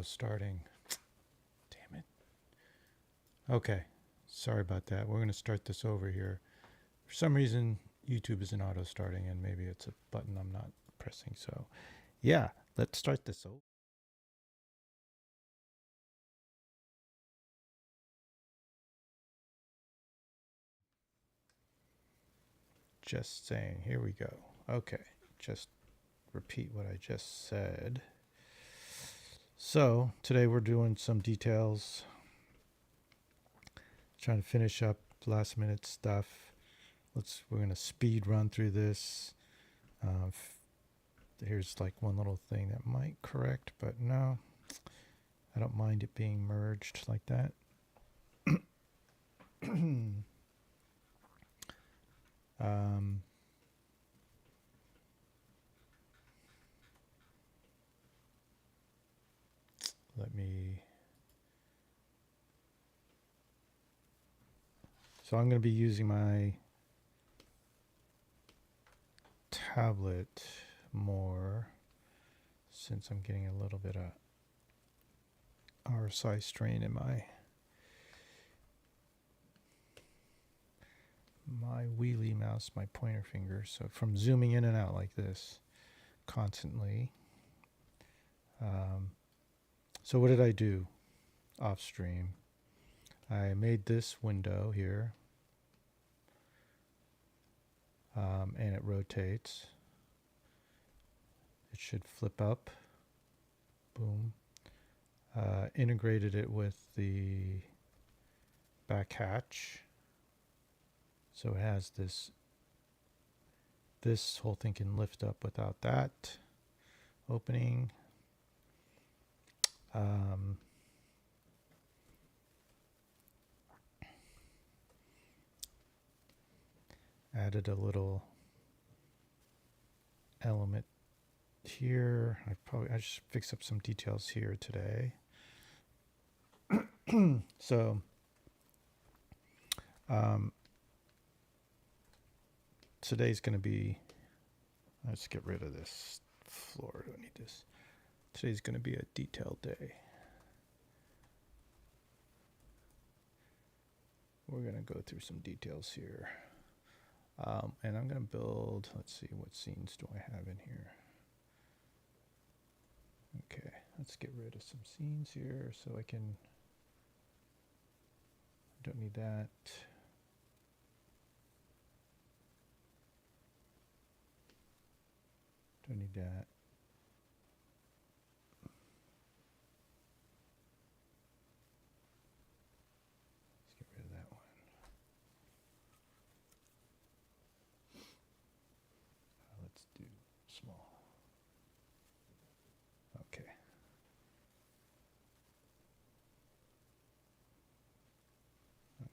Starting. Damn it. Okay. Sorry about that. We're going to start this over here. For some reason, YouTube isn't auto starting, and maybe it's a button I'm not pressing. So, yeah, let's start this over. Just saying. Here we go. Okay. Just repeat what I just said. So, today we're doing some details. Trying to finish up last minute stuff. We're going to speed run through this. Here's like one little thing that might correct, but no, I don't mind it being merged like that. Let me. So I'm going to be using my tablet more since I'm getting a little bit of RSI strain in my wheelie mouse, my pointer finger. So from zooming in and out like this constantly. So what did I do off stream? I made this window here, and it rotates. It should flip up. Boom. Integrated it with the back hatch. So it has this whole thing can lift up without that opening. Added a little element here. I just fixed up some details here today. So today's going to be, let's get rid of this floor. I don't need this. Today's going to be a detailed day. We're going to go through some details here. And I'm going to build, let's see, what scenes do I have in here? Okay, let's get rid of some scenes here so I don't need that. Don't need that. Let's get rid of that one. Let's do small. Okay.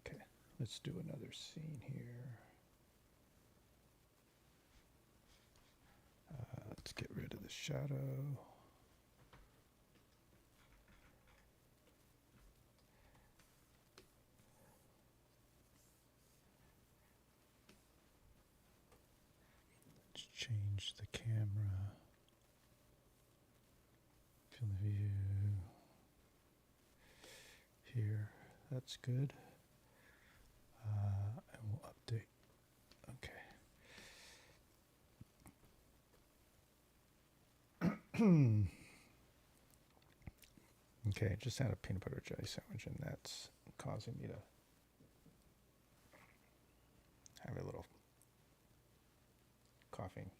Okay, let's do another scene here. Let's get rid of the shadow. Let's change the camera. Field of view. Here, that's good. And we'll update. Okay. Okay, just had a peanut butter jelly sandwich, and that's causing me to have a little coughing.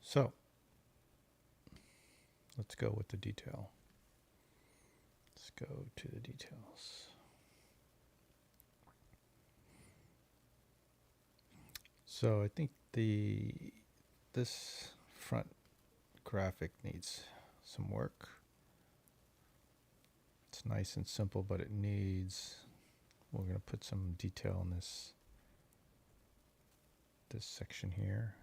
So let's go with the detail. Let's go to the details. So I think this front graphic needs some work. It's nice and simple, but it needs, we're going to put some detail in this section here.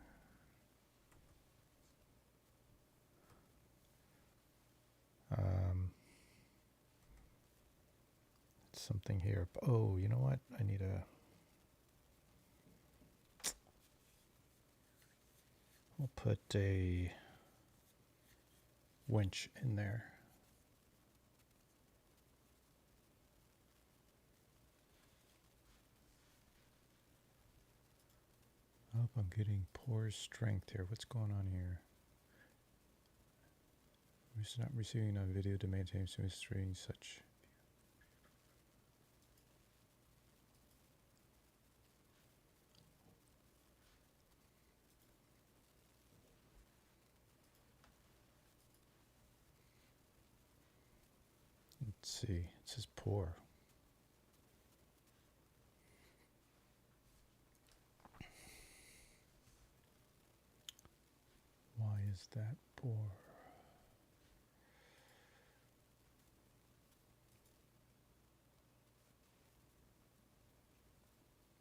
something here. Oh, you know what? I need a... We'll put a winch in there. I hope I'm getting poor strength here. What's going on here? We're not receiving enough video to maintain smooth streaming such. Let's see. It says poor. Why is that poor?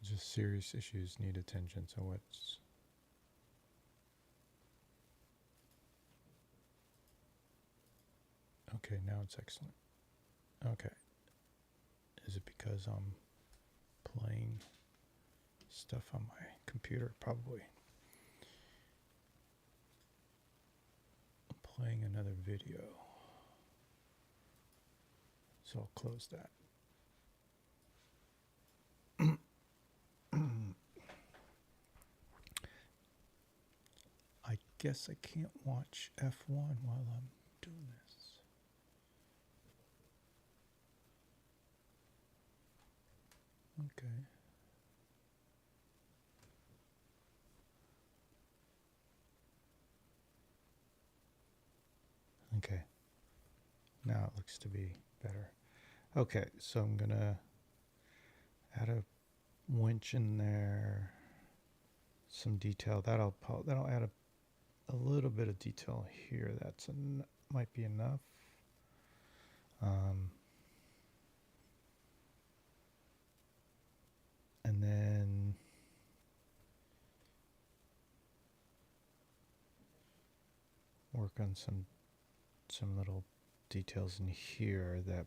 Just serious issues need attention. So what's... Okay, now it's excellent. Okay. Is it because I'm playing stuff on my computer? Probably. I'm playing another video. So I'll close that. I guess I can't watch F1 while I'm doing this. Okay. Okay. Now it looks to be better. Okay, so I'm gonna add a winch in there. Some detail. That'll add a little bit of detail here. That's might be enough. And then work on some little details in here that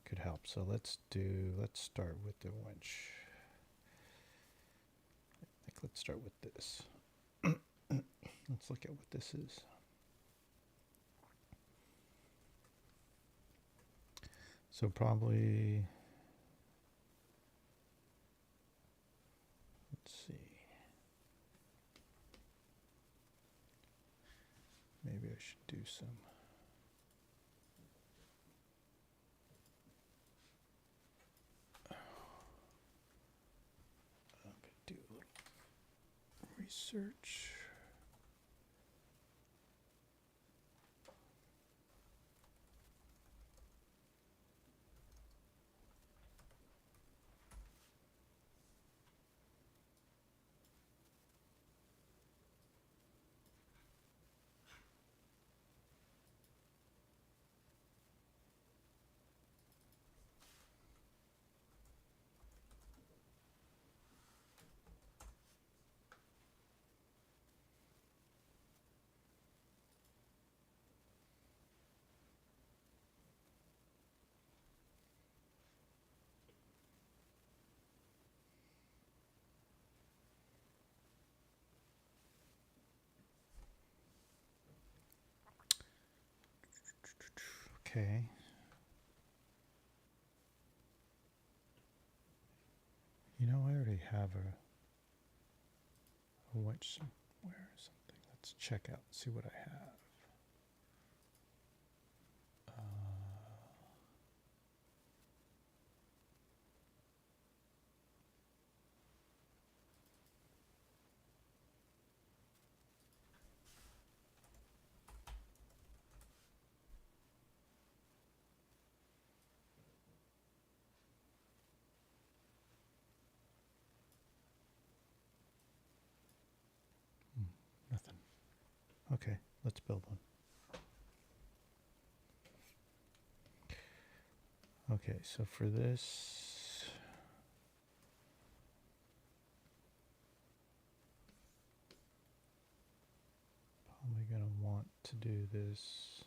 could help. So let's start with the winch. I think let's start with this. Let's look at what this is. So probably, let's see. Maybe I should do some. I'm going to do a little research. Okay. You know, I already have a winch somewhere or something. Let's check out and see what I have. Nothing. Okay, let's build one. Okay, so for this, probably going to want to do this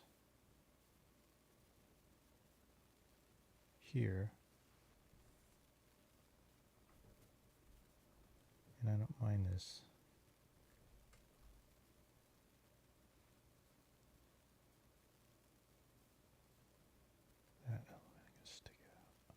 here. And I don't mind this. That, I'm gonna stick it out.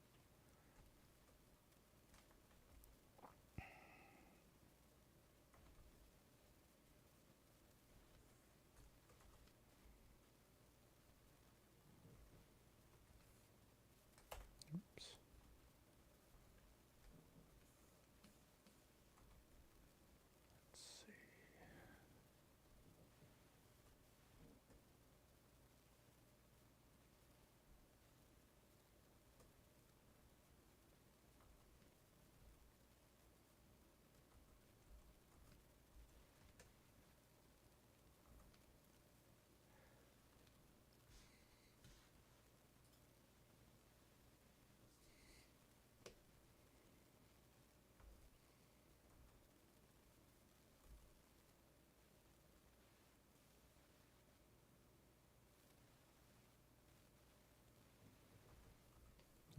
Oops. Let's see.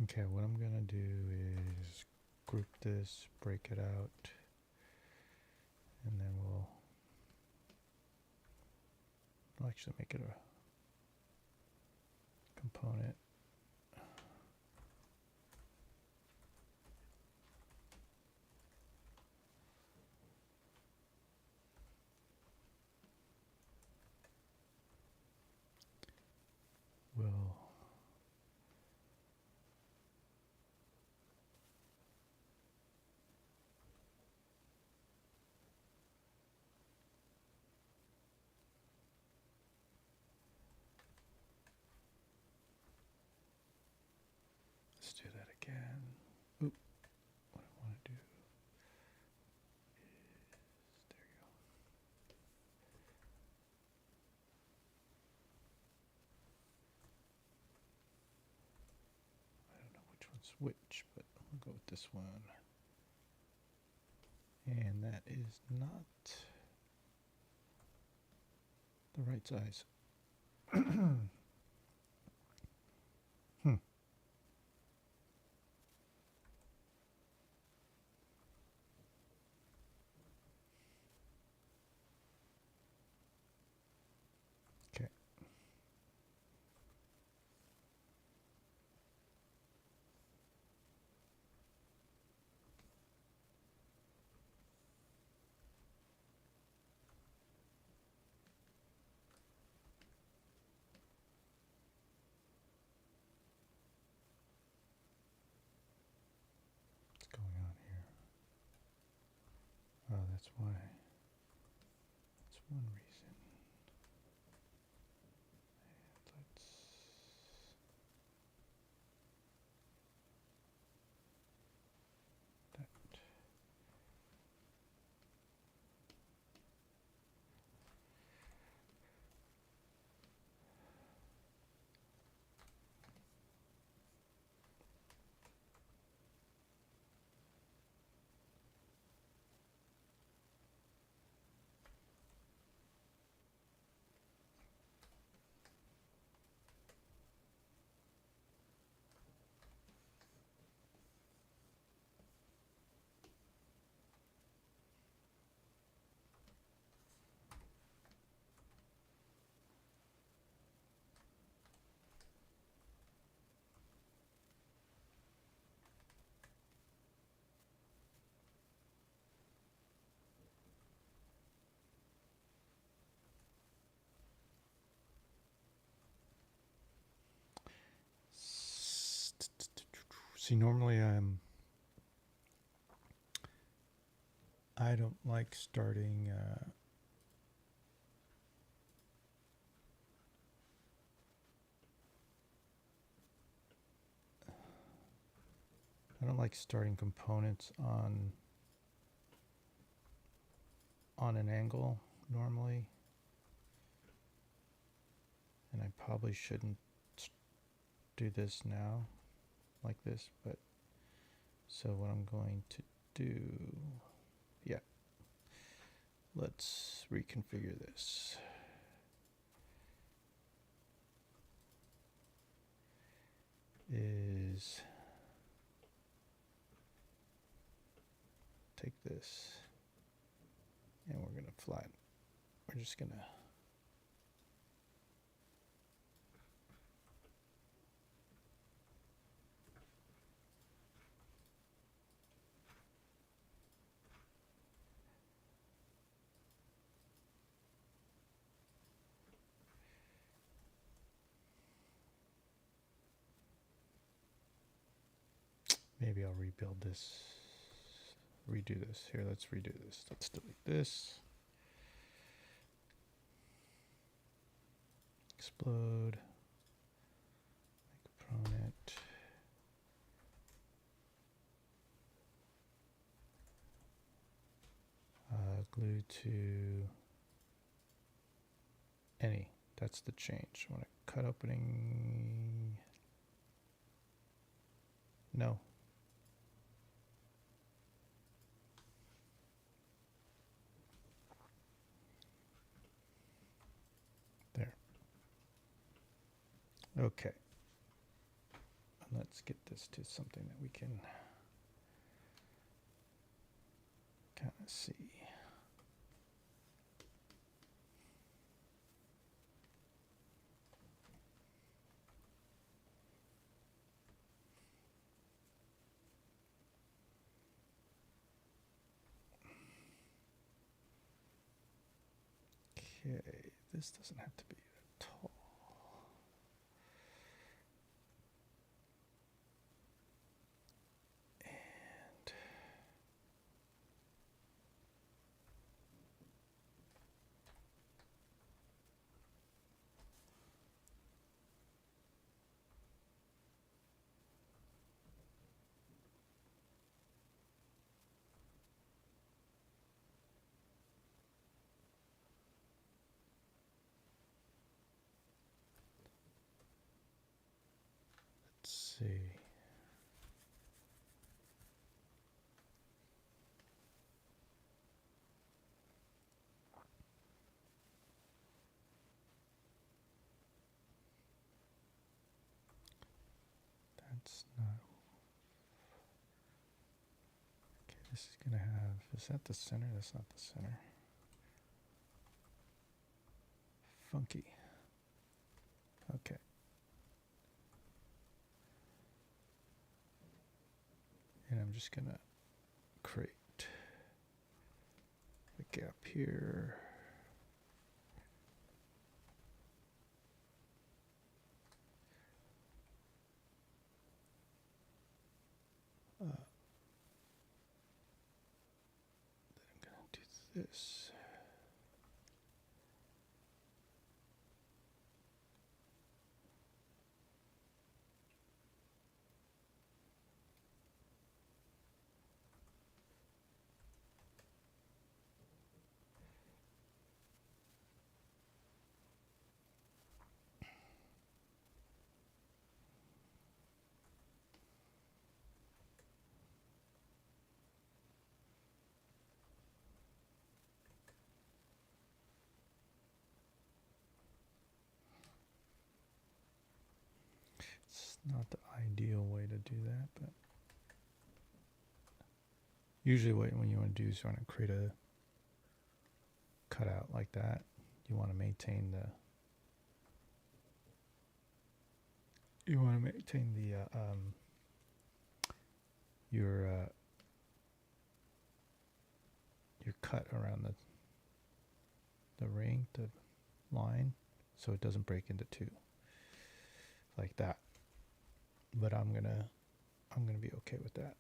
Okay, what I'm gonna do is group this, break it out, and then we'll actually make it a component. We'll let's do that again. Oop, what I want to do is, there you go. I don't know which one's which, but we'll go with this one. And that is not the right size. Okay. What's going on here? Oh, that's why. That's one reason. And let's that. See, normally I don't like starting I don't like starting components on an angle normally, and I probably shouldn't do this now like this, but so what I'm going to do, yeah, let's reconfigure this. Is is take this and we're going to flatten. We're just going to maybe I'll rebuild this, redo this. Here, let's redo this. Let's delete this. Explode. Make a pronet. Glue to any. That's the change. I want to cut opening. No. There. Okay. And let's get this to something that we can kind of see. Okay, this doesn't have to be that tall. And let's see. That's not. Okay, this is going to have. Is that the center? That's not the center. Funky. Okay. And I'm just going to create a gap here. Then I'm going to do this. It's not the ideal way to do that, but usually when you want to do is you want to create a cutout like that. You want to maintain the your cut around the ring, the line, so it doesn't break into two like that. But I'm gonna be okay with that.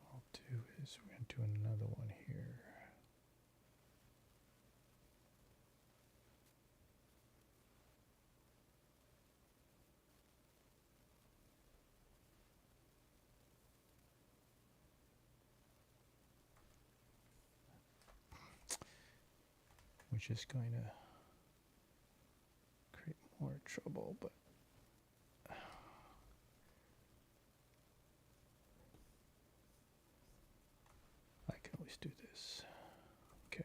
What I'll do is we're gonna do another one here. Which is going to create more trouble, but always do this. Okay.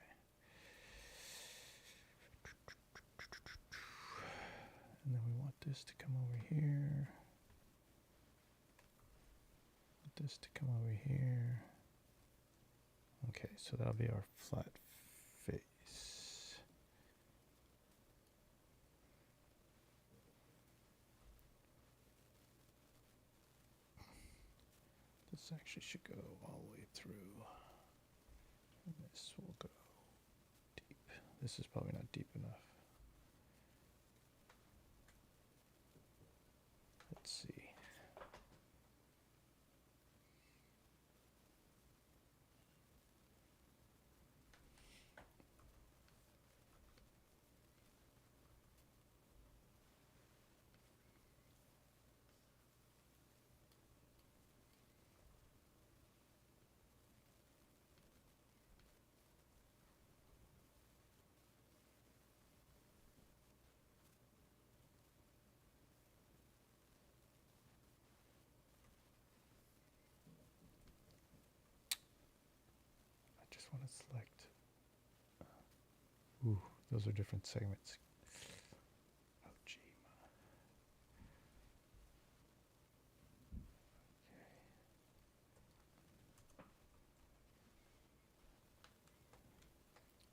And then we want this to come over here. Want this to come over here. Okay, so that'll be our flat face. This actually should go all the way through. And this will go deep. This is probably not deep enough. Let's see. I just want to select. Ooh, those are different segments. Oh, gee. Okay.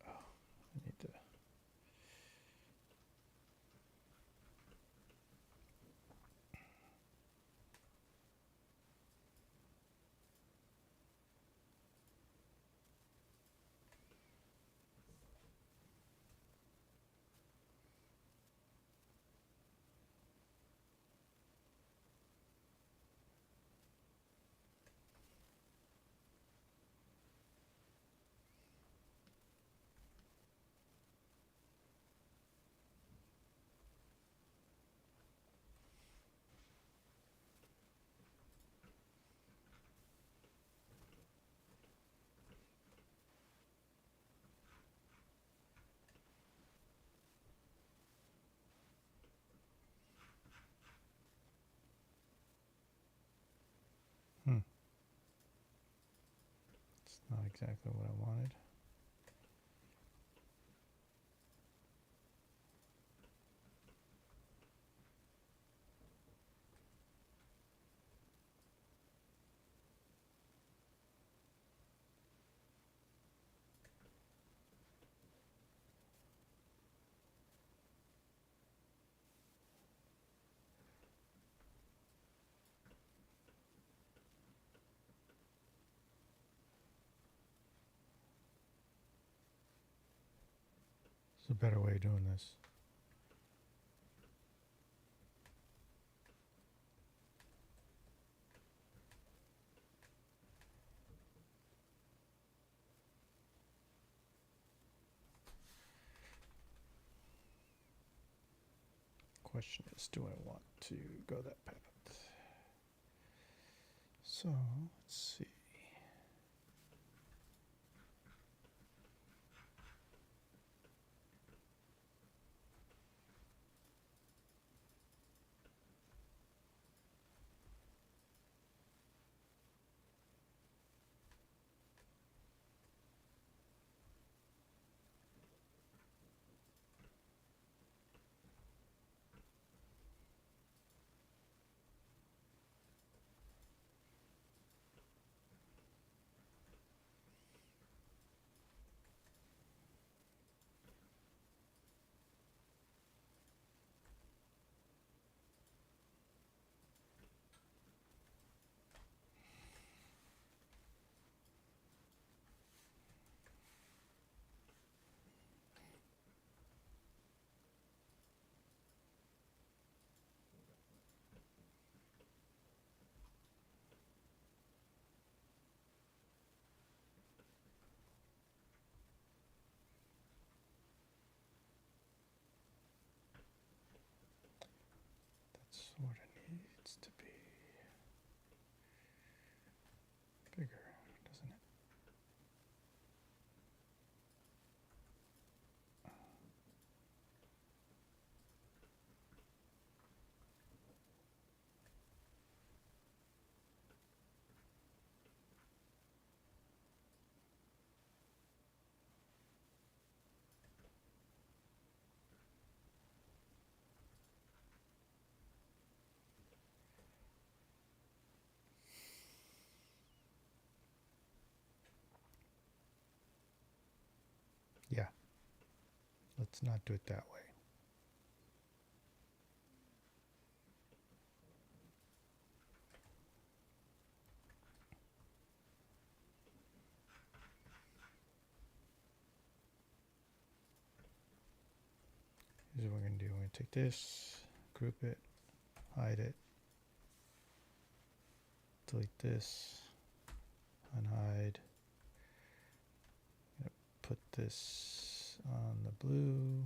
Oh, I need to. It's not exactly what I wanted. There's a better way of doing this. Question is, do I want to go that path? So, let's see. Sort of needs to be bigger, doesn't it? Let's not do it that way. Here's what we're going to do. We're going to take this, group it, hide it, delete this, unhide. I'm going to put this on the blue.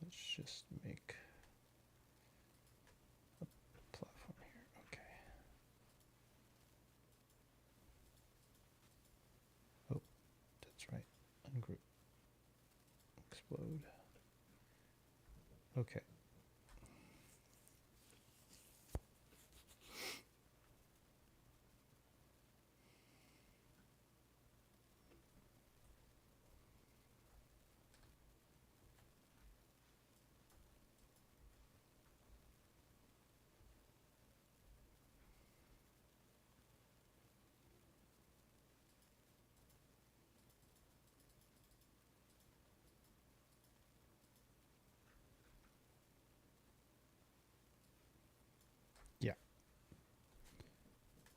Let's just make a platform here. Okay. Oh, that's right. Ungroup. Explode. Okay. Yeah.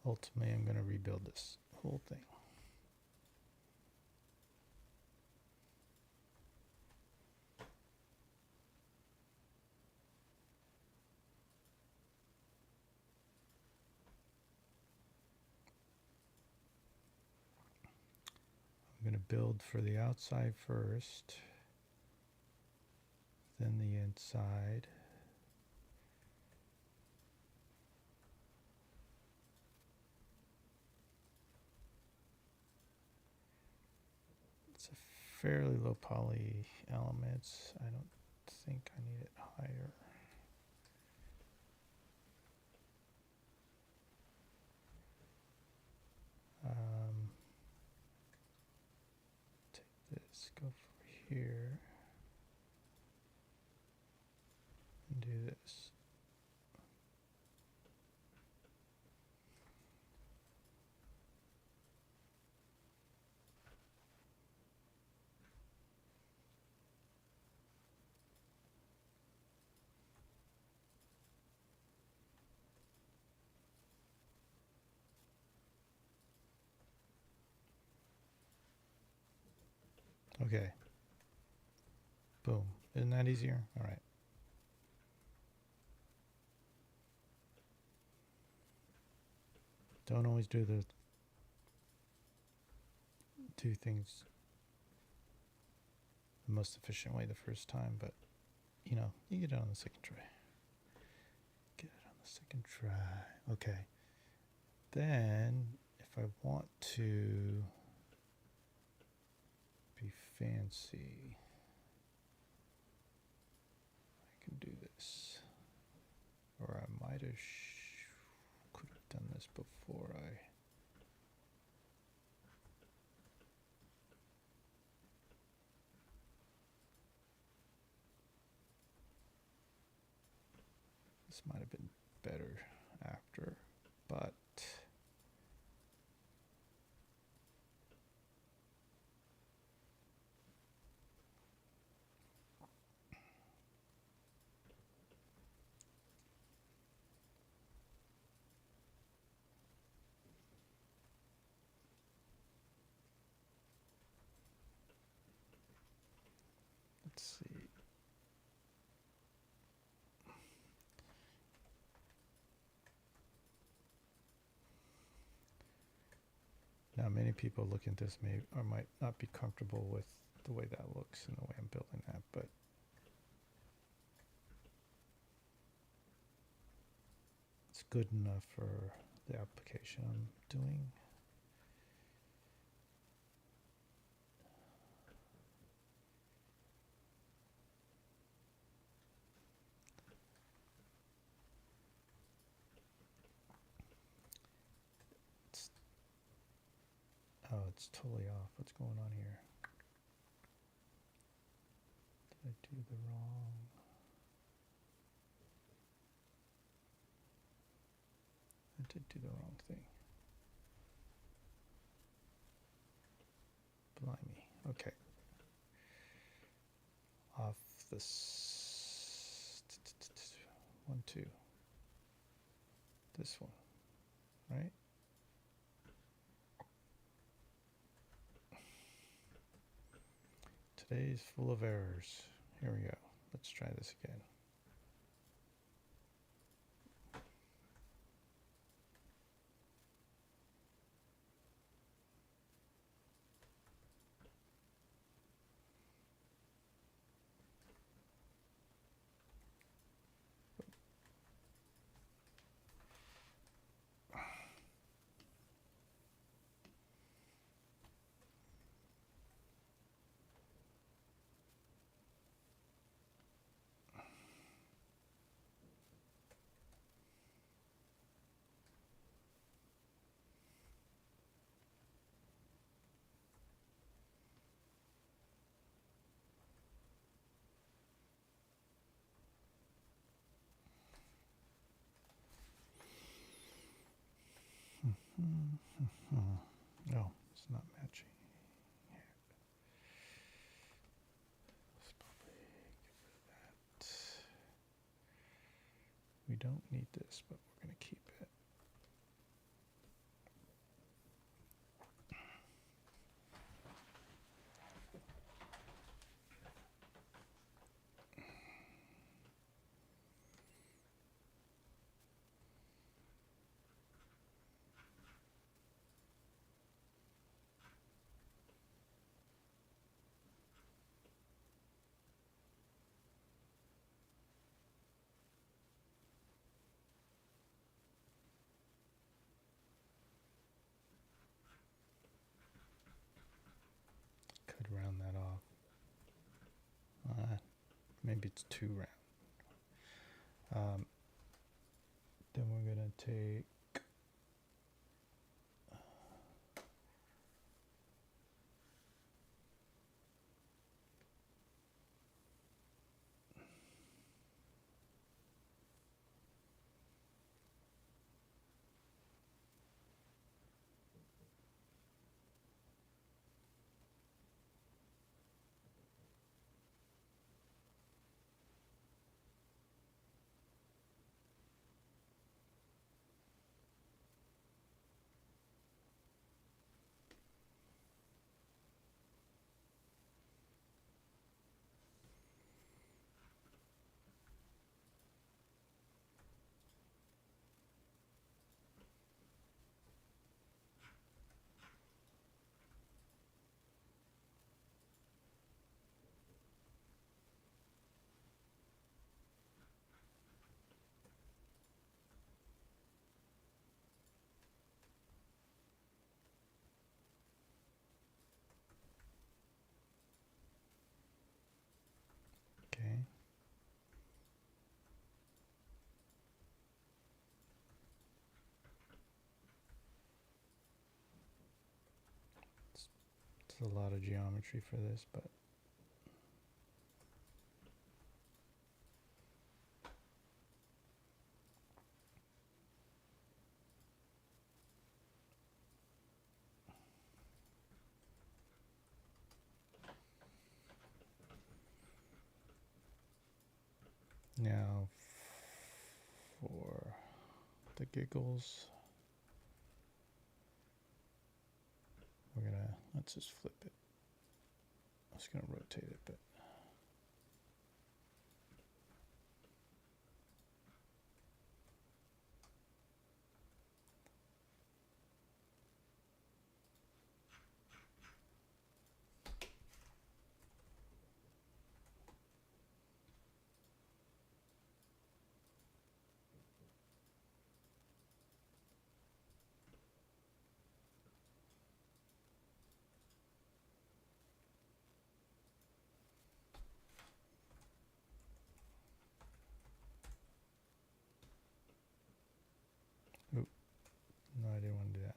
Ultimately, I'm going to rebuild this whole thing. I'm going to build for the outside first, then the inside. It's a fairly low poly elements. I don't think I need it higher. Take this, go for here, and do this. Okay. Boom. Isn't that easier? All right. Don't always do the two things the most efficient way the first time, but you know, you get it on the second try. Get it on the second try. Okay. Then, if I want to be fancy, I can do this. Or I might have could have done this before I this might have been better after, but let's see. Now, many people looking at this may or might not be comfortable with the way that looks and the way I'm building that, but it's good enough for the application I'm doing. it's totally off. What's going on here? Did I do the wrong? I did do the wrong thing. Blimey. Okay. Off this 1, 2. This one, right? Today's full of errors. Here we go. Let's try this again. No, it's not matching. Let's probably get rid of that. We don't need this, but we're going to keep it. Could round that off. Maybe it's too round. Then we're going to take okay. It's a lot of geometry for this, but now for the giggles, we're gonna, let's just flip it. I was gonna rotate it, but no, I didn't want to do that.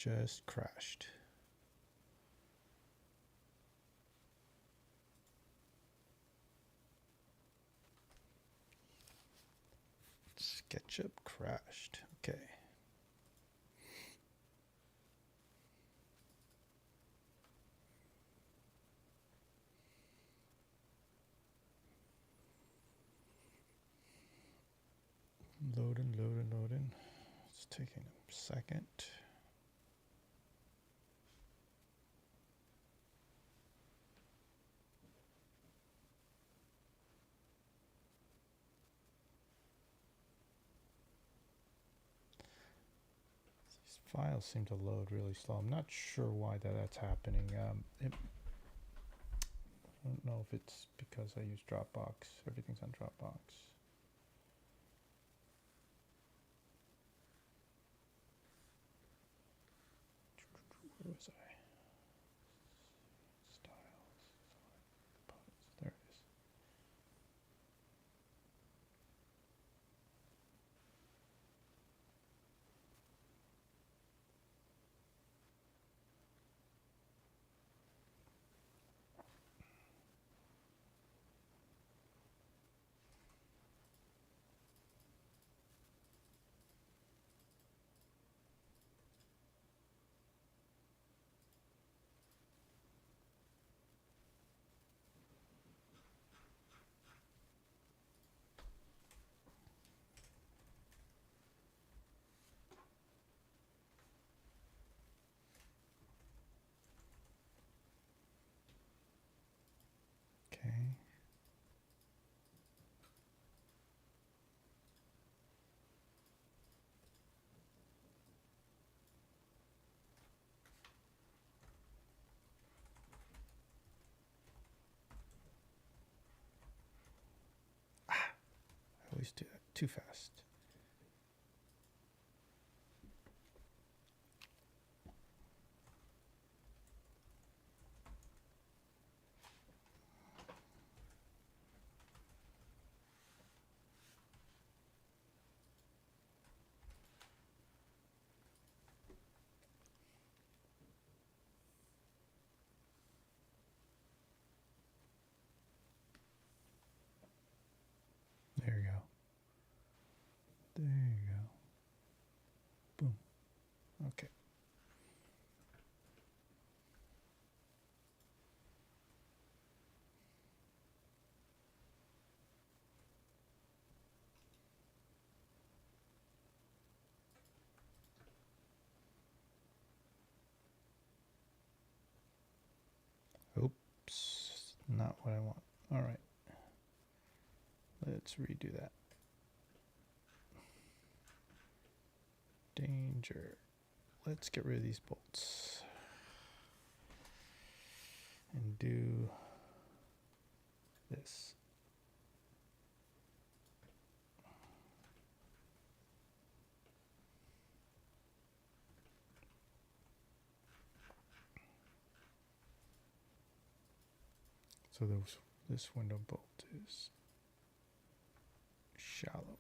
just crashed. SketchUp crashed. Okay. Loading, loading, loading. It's taking a second. These files seem to load really slow. I'm not sure why that's happening. I don't know if it's because I use Dropbox. Everything's on Dropbox. Where was I? Styles. There it is. Okay. I always do that too fast. There you go. There you go. Boom. Okay. Oops. Not what I want. All right. Let's redo that. Danger. Let's get rid of these bolts. And do this. So this window bolt is shallower.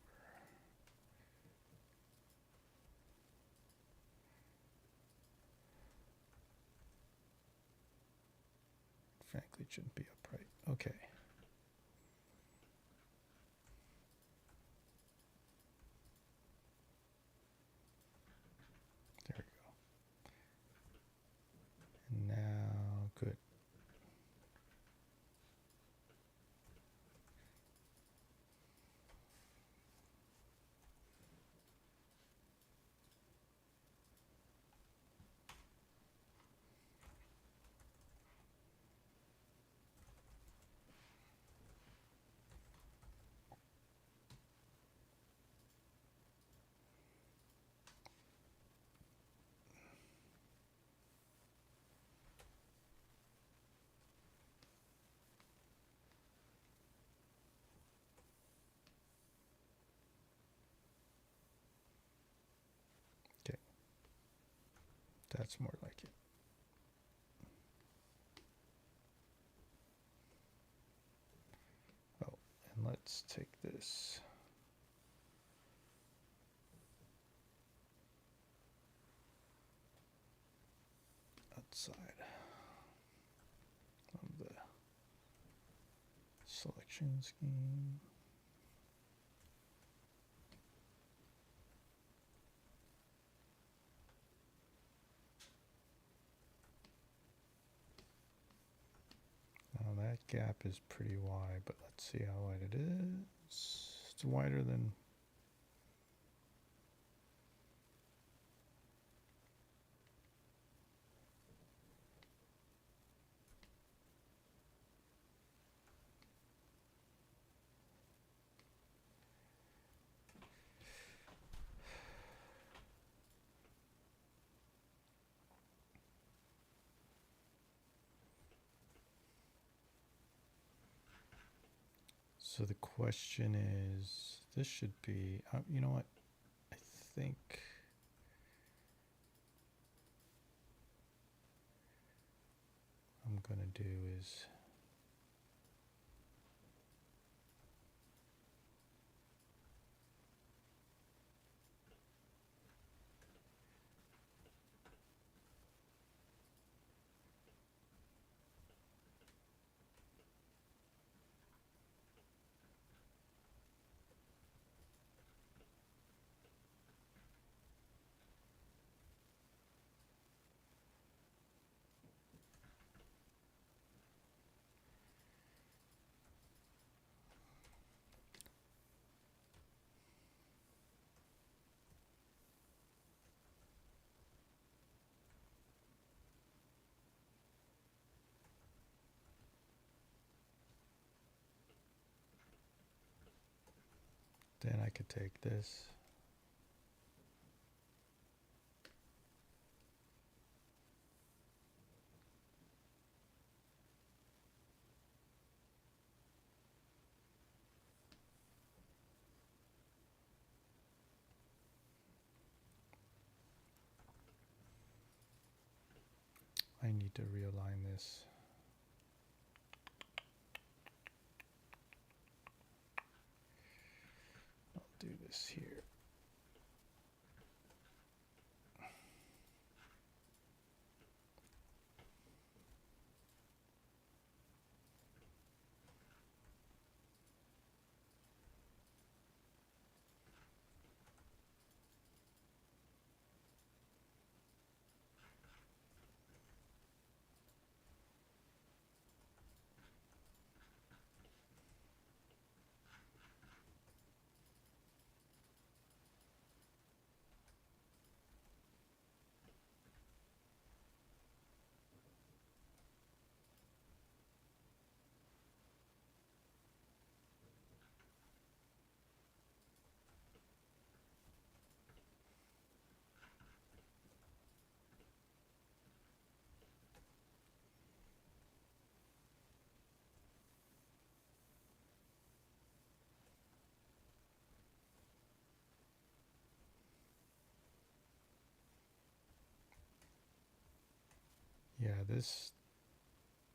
Frankly, it shouldn't be upright. Okay. There we go. And now, good. Okay. That's more like it. Oh, and let's take this. outside of the selection scheme. Now that gap is pretty wide, but let's see how wide it is. It's wider than so the question is, this should be, you know what, I think I'm gonna do is then I could take this. I need to realign this. I'll do this here. Yeah, this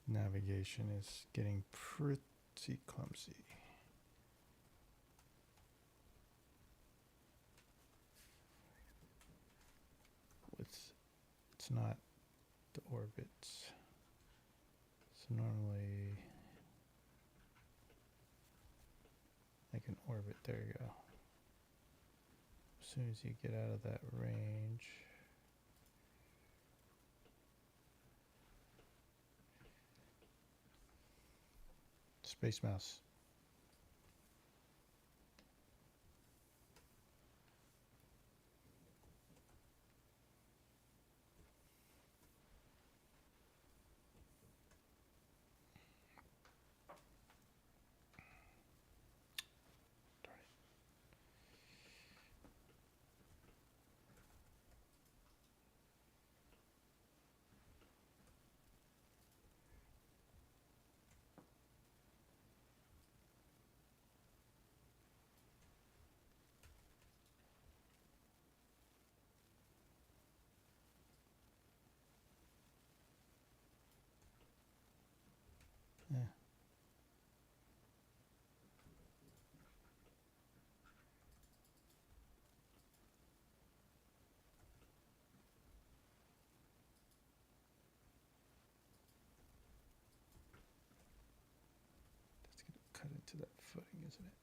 navigation is getting pretty clumsy. It's not the orbits. So normally like an orbit, there you go. As soon as you get out of that range, space mouse. Yeah. cut into that footing, isn't it?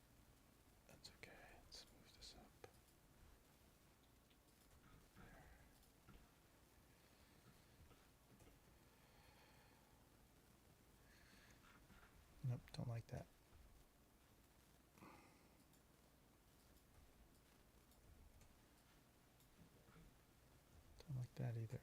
That's okay. Let's move this up. Nope, don't like that. Don't like that either.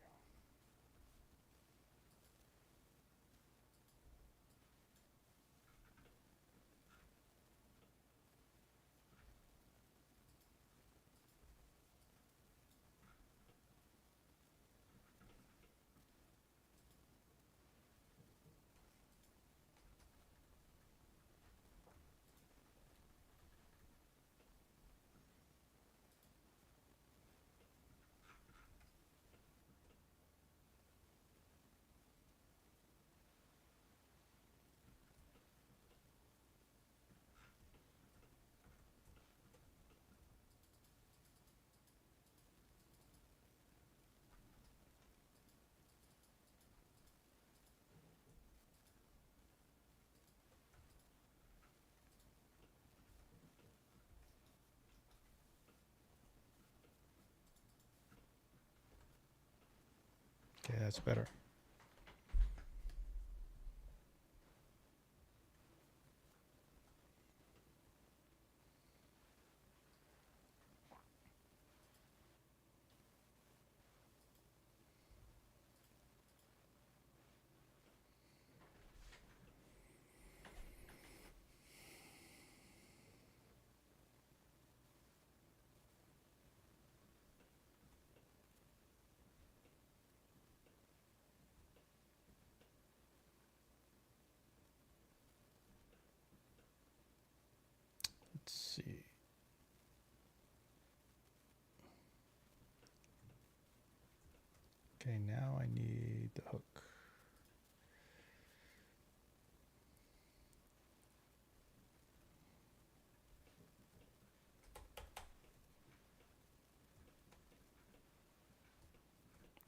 Okay, that's better. Let's see. Okay, now I need the hook.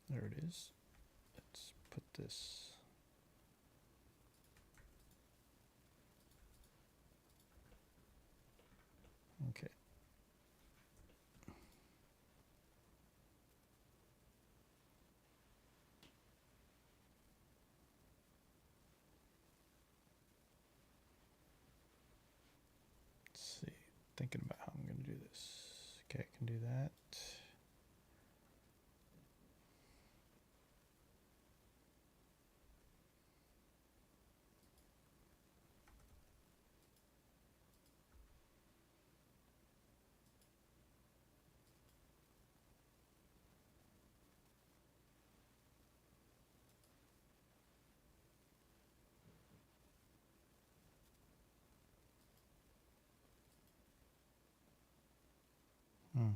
There it is. Let's put this. Okay. Let's see. Thinking about how I'm going to do this. Okay, I can do that. Hmm.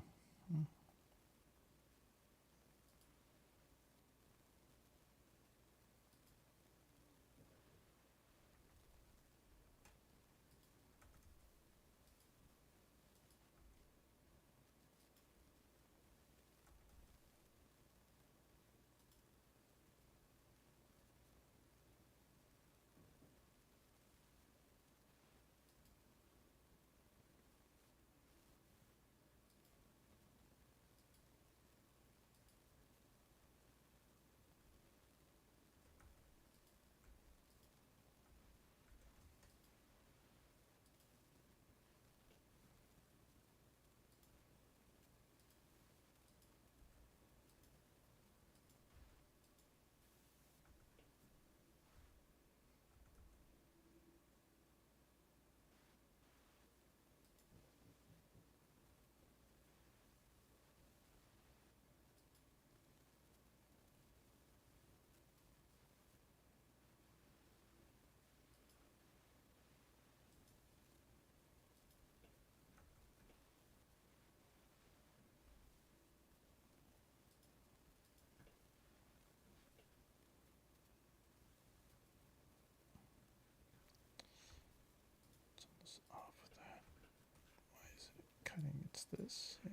Turn this off with that. Why is it cutting? It's this. Yeah.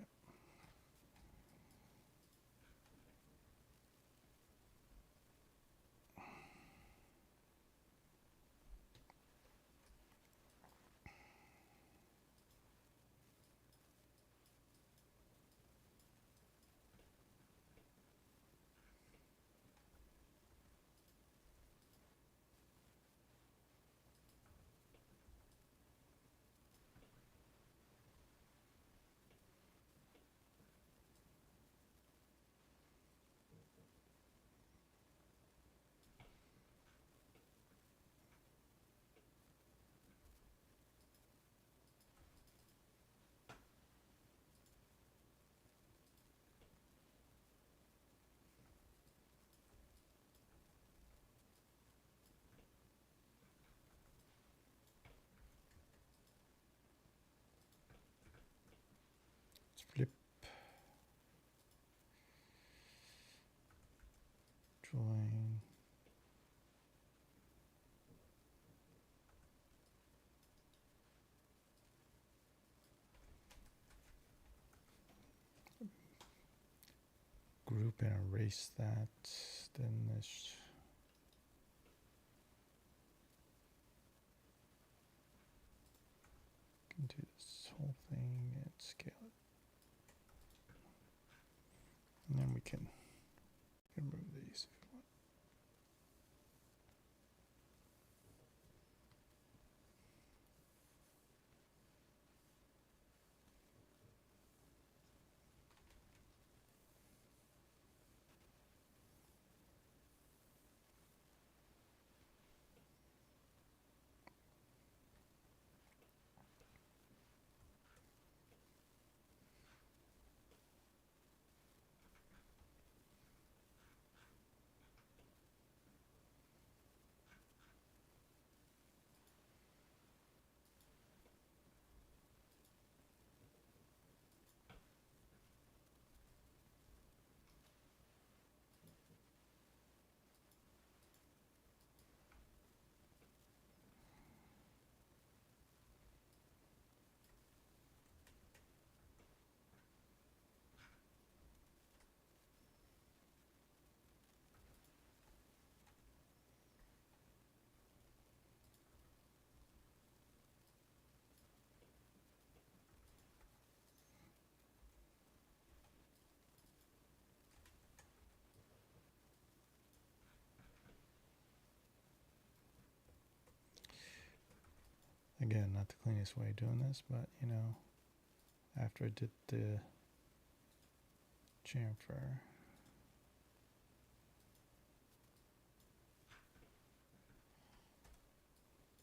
Join. Group and erase that. Then this. Can do this whole thing and scale it. And then we can remove these if you want. Again, not the cleanest way of doing this, but you know, after I did the chamfer,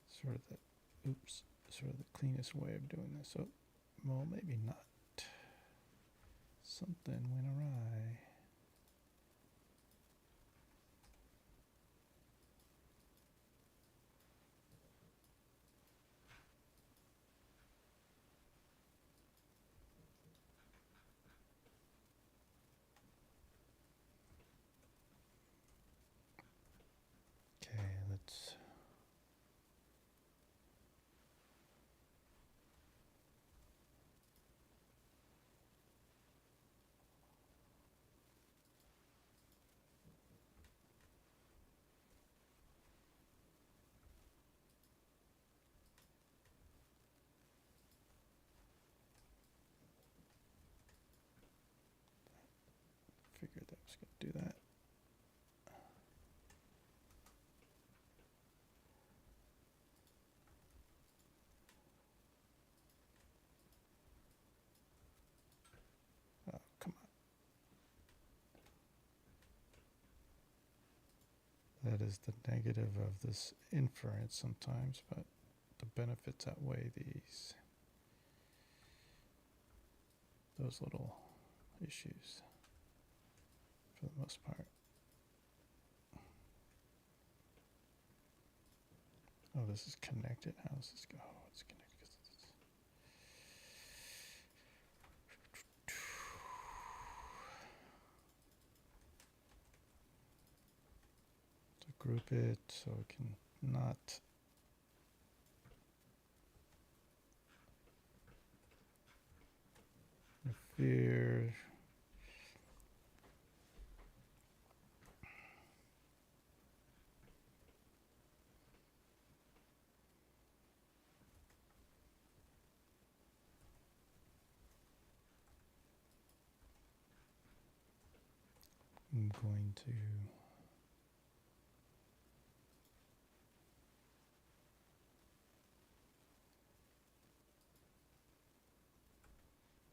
sort of the cleanest way of doing this. So, well, maybe not. Something went awry. Okay, let's figure that was going to do that. Oh, come on. That is the negative of this inference sometimes, but the benefits outweigh those little issues for the most part. Oh, this is connected. How does this go? Oh, it's connected. So group it so it can not interfere. I'm going to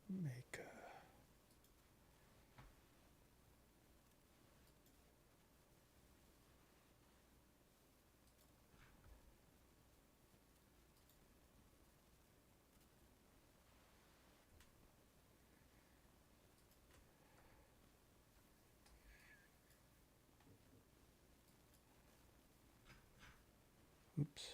make oops.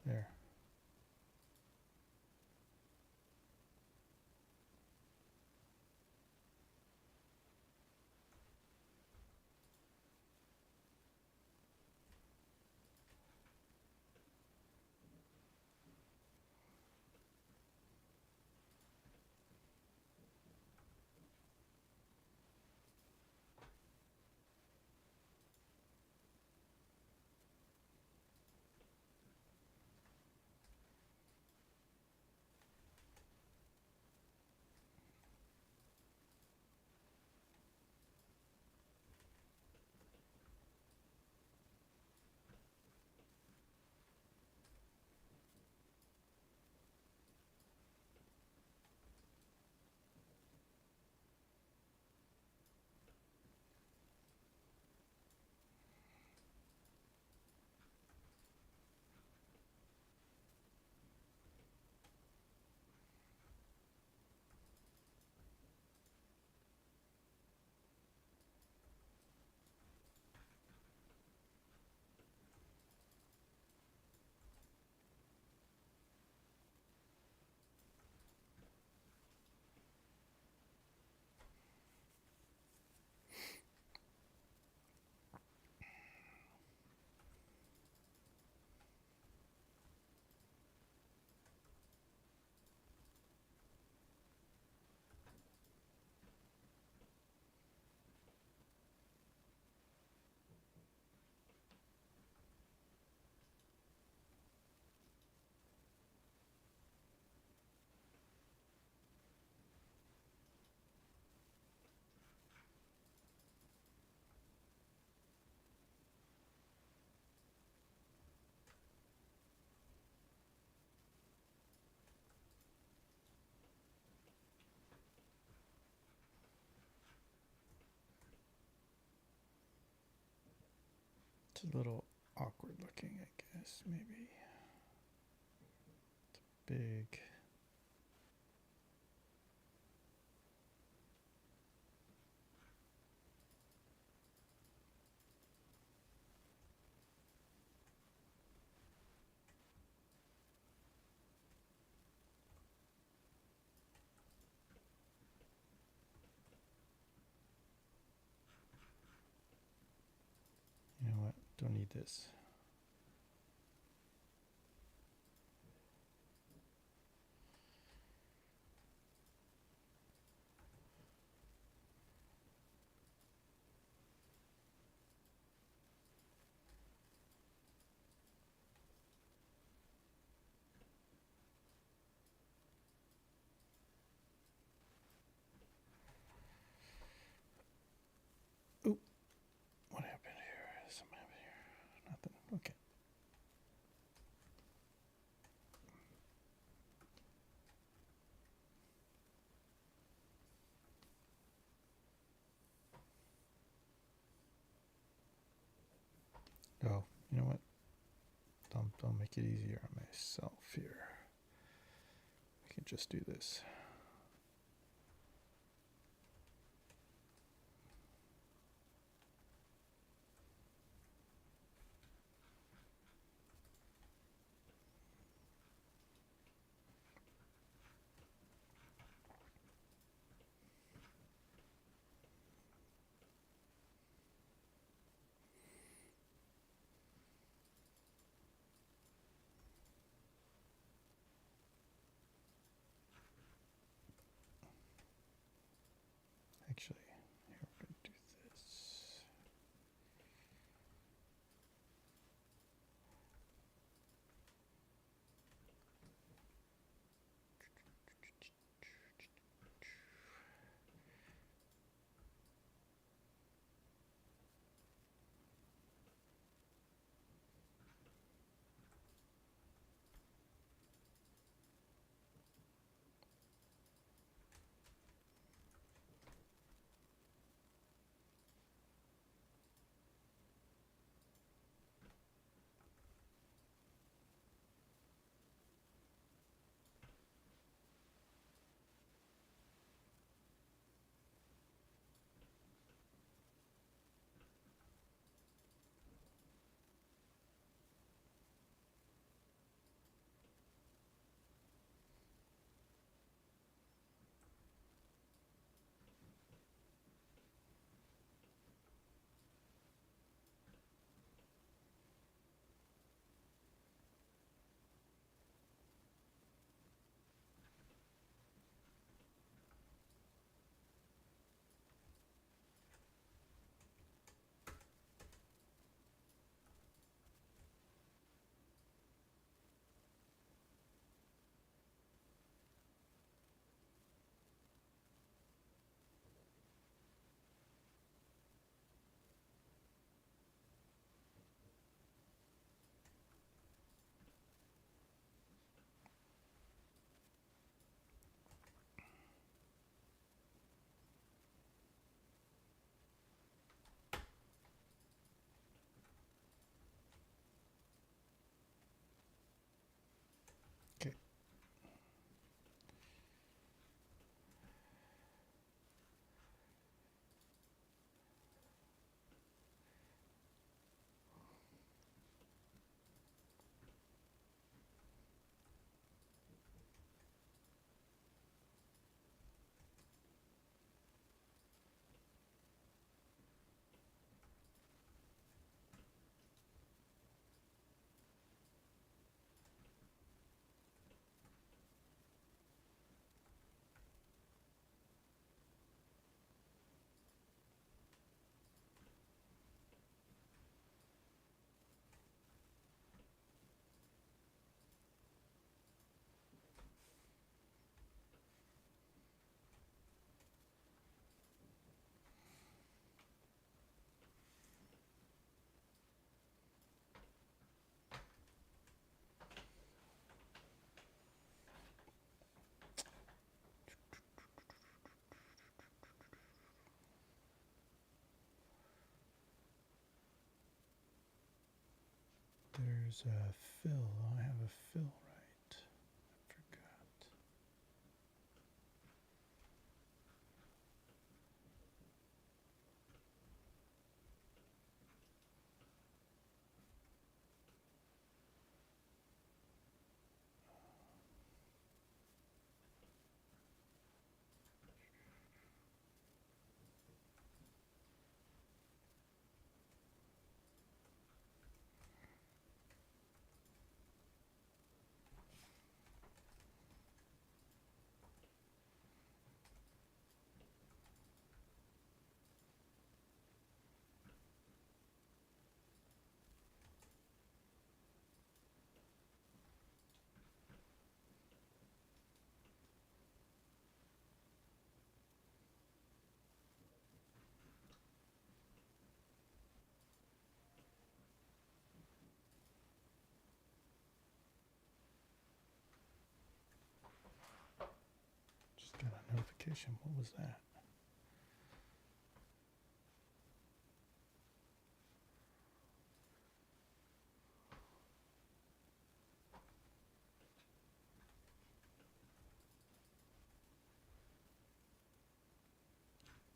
There. It's a little awkward looking, I guess, maybe. It's big. You know what? Don't need this. Oop. What happened here? Something happened here. Nothing. Okay. Oh, you know what? Don't make it easier on myself here. We can just do this. Where's a fill? I have a fill right. I forgot. Just got a notification. What was that?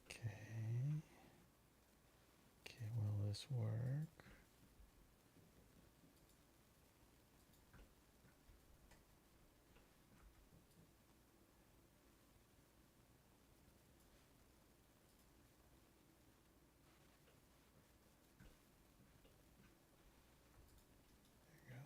Okay. Okay, will this work? There you go.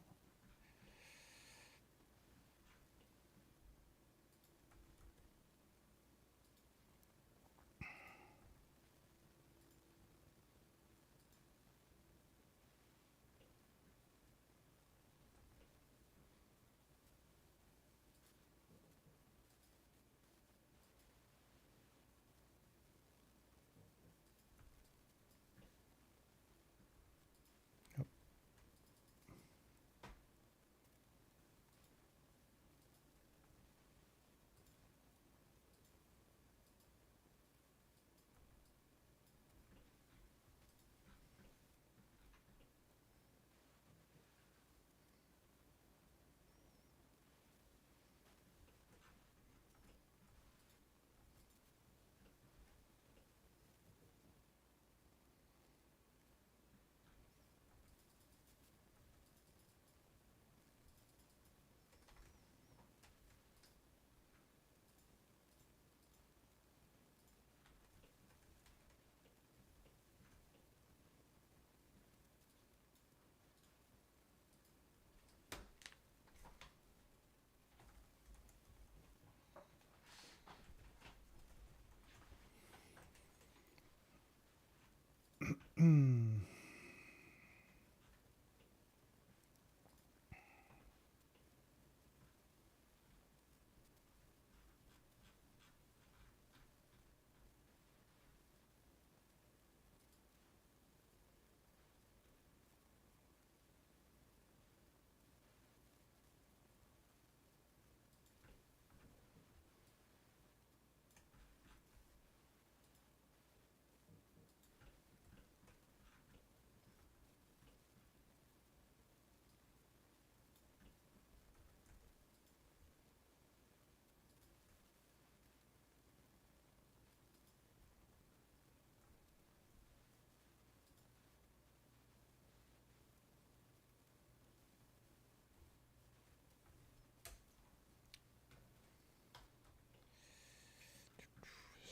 Yep.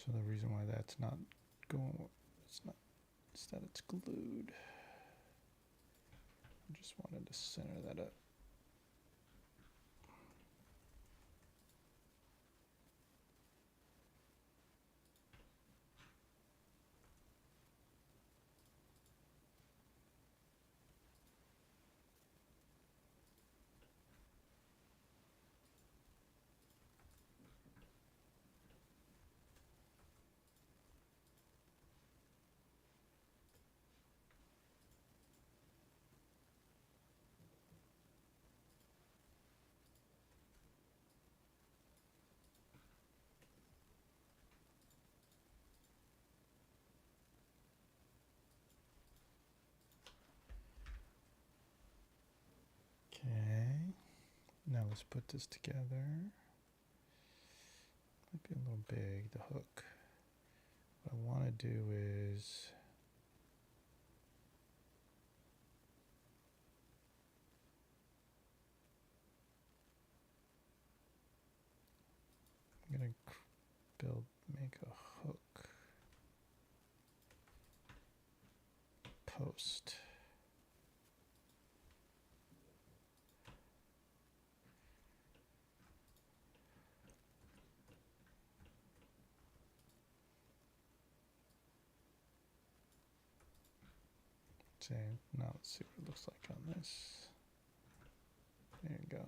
So the reason why that's not going, it's not, it's that it's glued. I just wanted to center that up. Okay. Now let's put this together. Might be a little big, the hook. What I want to do is I'm going to make a hook post. Now let's see what it looks like on this. There you go.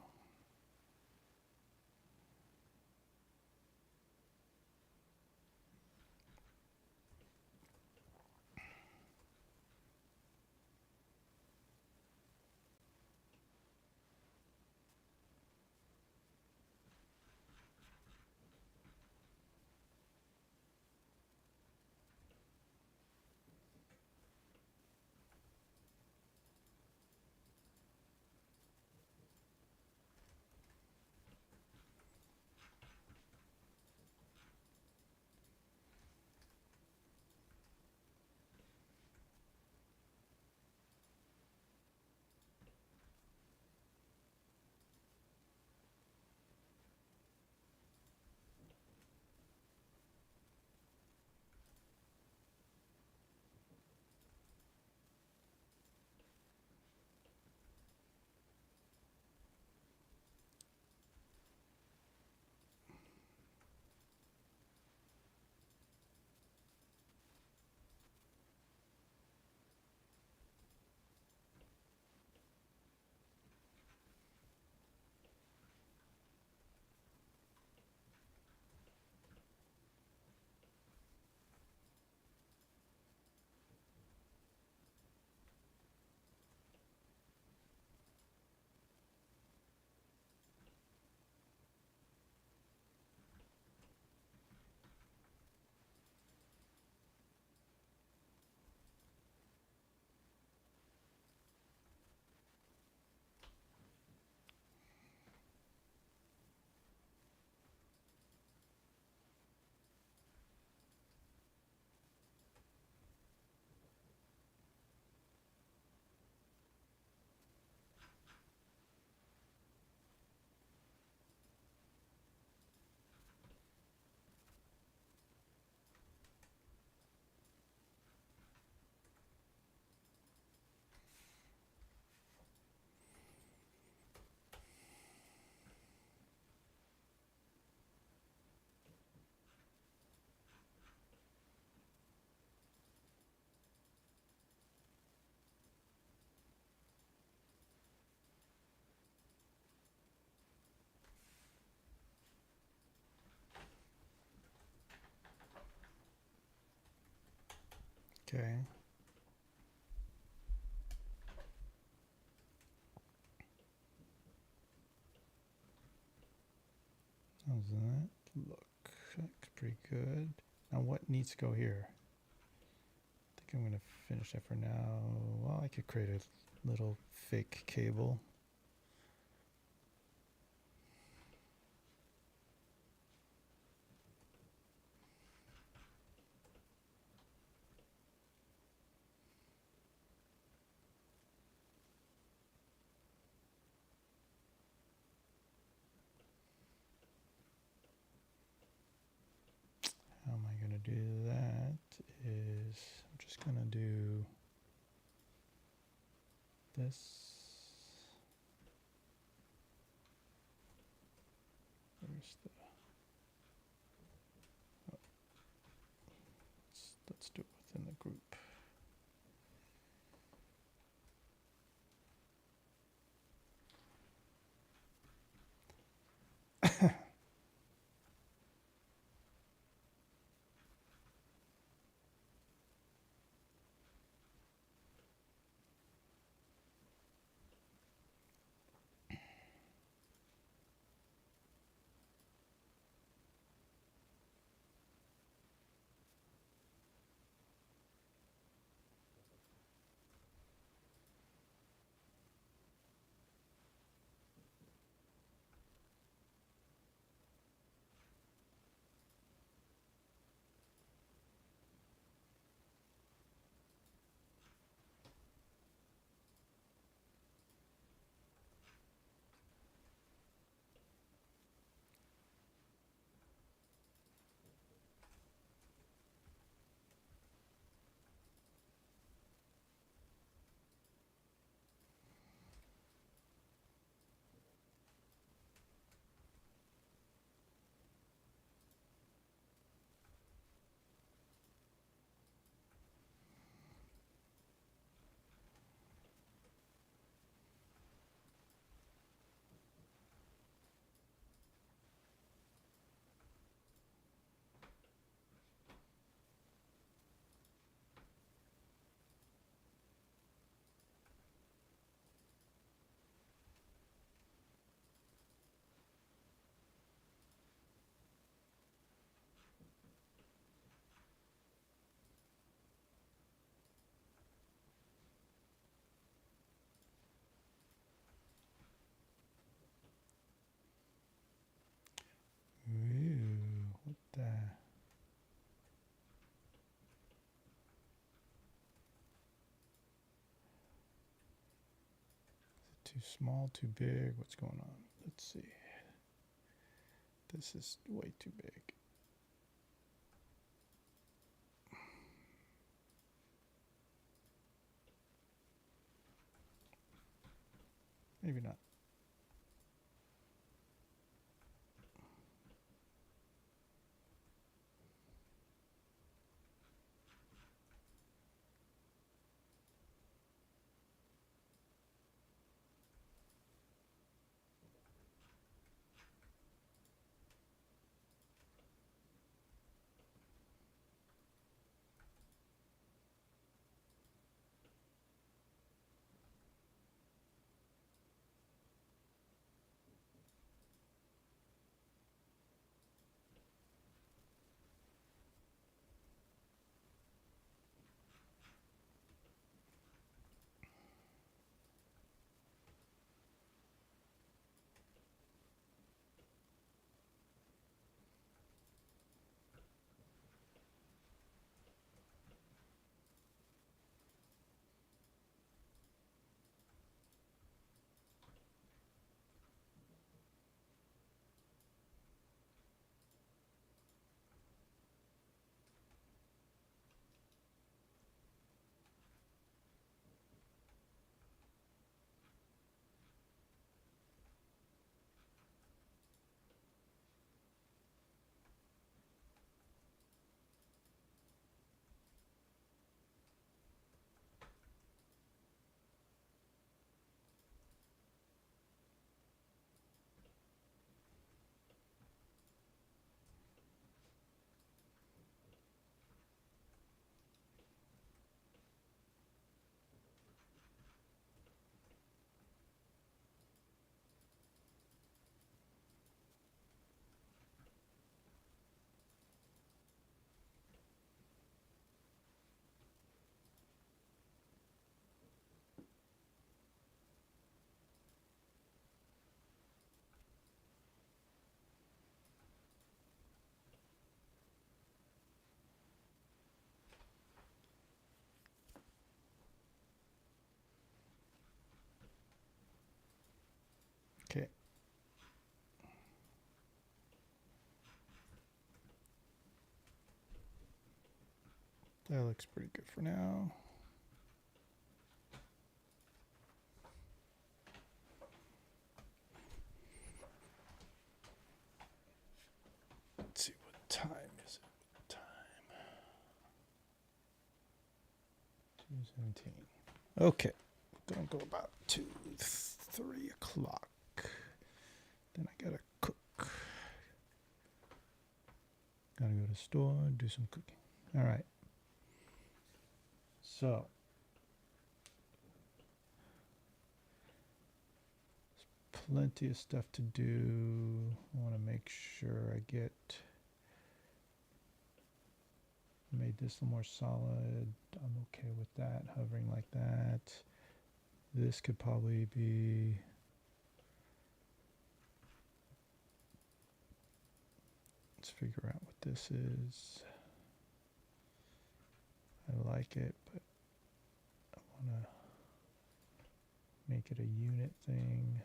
Okay. How's that look? Looks pretty good. Now what needs to go here? I think I'm going to finish that for now. Well, I could create a little fake cable. How am I going to do that is I'm just going to do this. Where's the... Oh, let's do it within the group. Too small, too big. What's going on? Let's see. This is way too big. Maybe not. Okay. That looks pretty good for now. Let's see, what time is it? What time? 2:17. Okay. Gonna go about 2, 3 o'clock. Then I gotta cook. Gotta go to the store and do some cooking. All right. So, there's plenty of stuff to do. I want to make sure I made this a little more solid. I'm okay with that, hovering like that. This could probably be let's figure out what this is. I like it, but I want to make it a unit thing.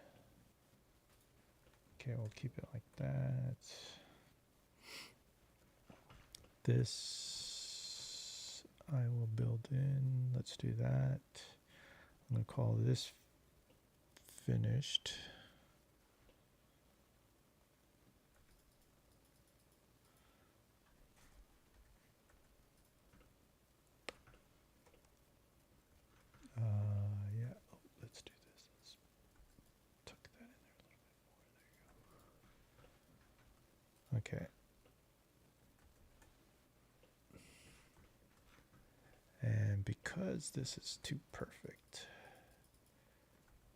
Okay, we'll keep it like that. This I will build in. Let's do that. I'm going to call this finished. Yeah, let's do this. Let's tuck that in there a little bit more. There you go. Okay. And because this is too perfect,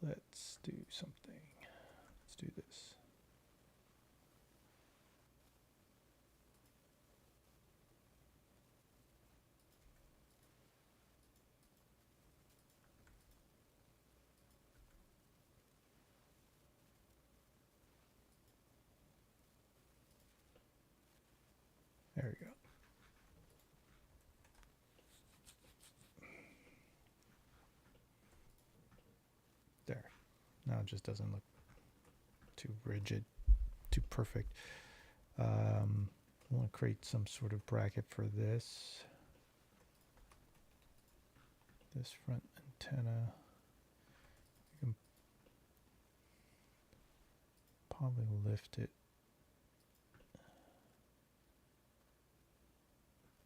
let's do something. Let's do this. There we go. There. Now it just doesn't look too rigid, too perfect. I want to create some sort of bracket for this. This front antenna. You can probably lift it.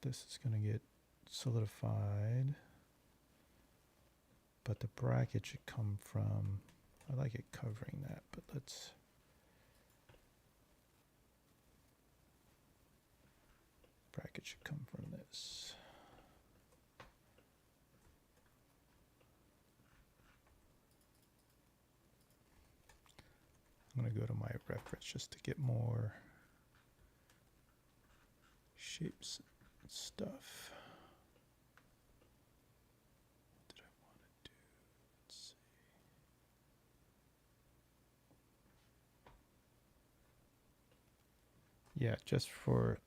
This is going to get solidified, but the bracket should come from, I like it covering that, but bracket should come from this. I'm going to go to my reference just to get more shapes and stuff. What did I want to do? Let's see. Yeah, just for,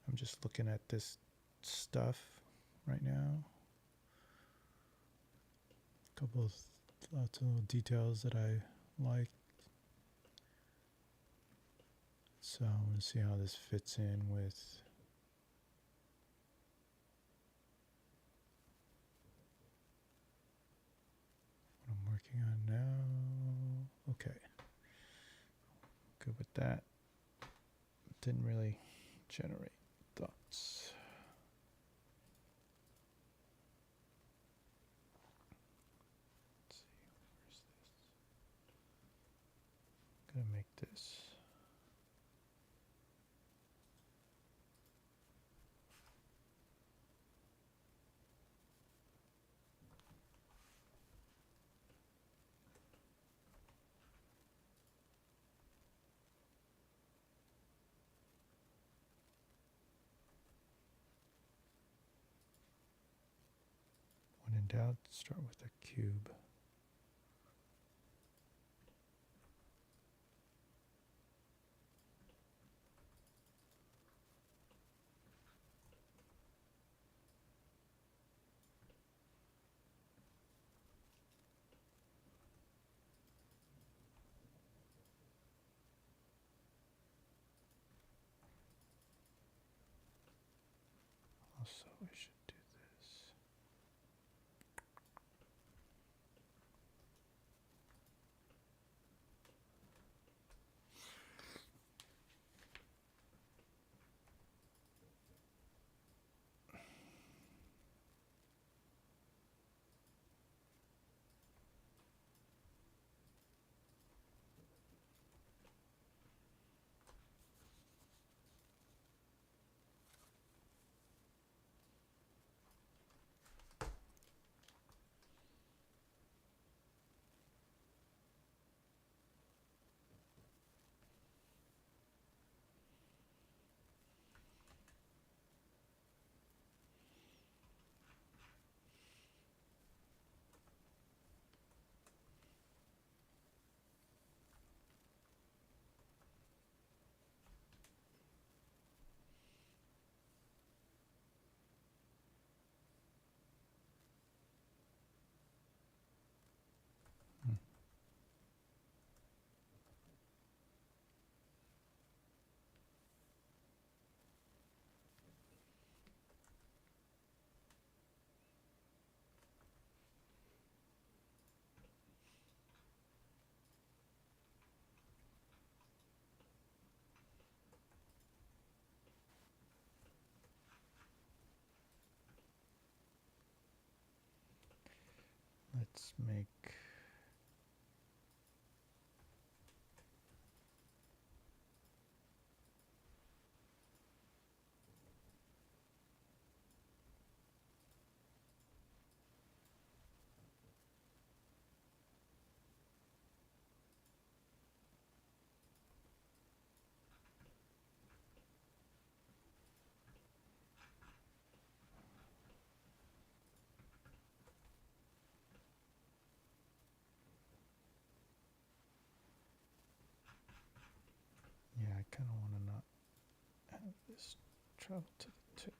I'm just looking at this stuff right now. A couple of lots of little details that I like. So I'm going to see how this fits in with what I'm working on now. Okay. Good with that. Didn't really generate thoughts. Let's see, where's this? I'm going to make this. When in doubt, start with a cube. Also, I should do this. Let's make yeah, I kind of want to not have this travel to the tip.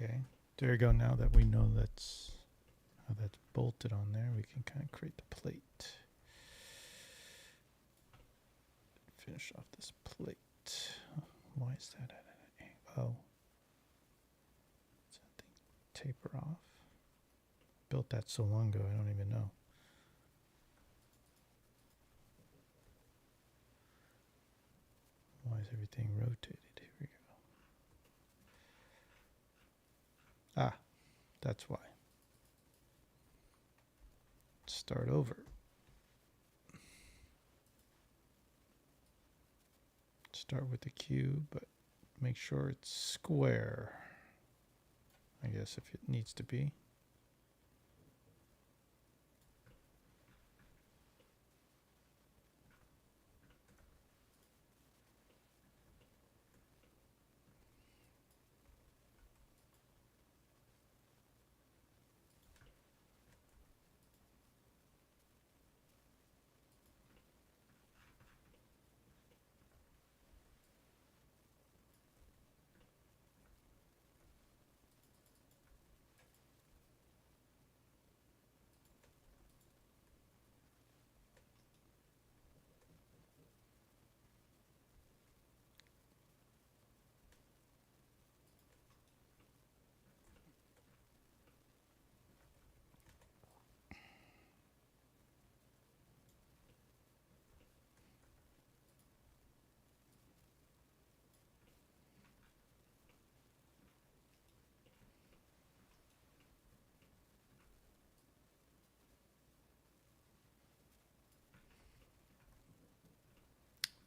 Okay, there you go. Now that we know that's how that's bolted on there, we can kind of create the plate. Finish off this plate. Why is that at an angle? Oh. Does that thing taper off? Built that so long ago, I don't even know. Why is everything rotated? Here we go. Ah, that's why. Start over. Start with the cube, but make sure it's square. I guess if it needs to be.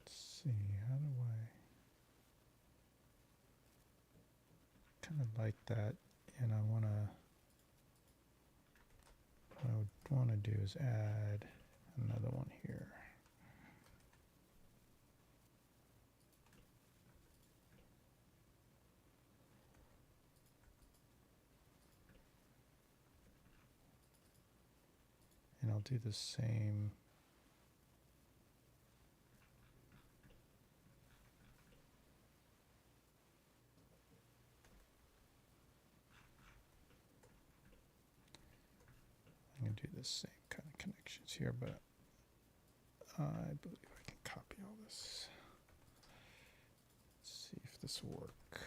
See, how do I kind of like that, and I want to, what I would want to do is add another one here. And I'll do the same. I'm going to do the same kind of connections here, but I believe I can copy all this. Let's see if this will work.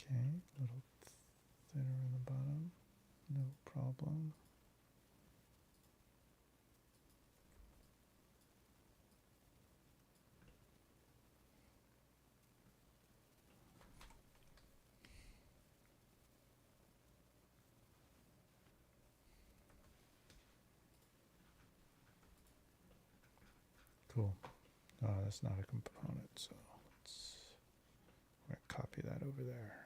Okay, a little thinner on the bottom, no problem. Cool. Oh, that's not a component, so we're going to copy that over there.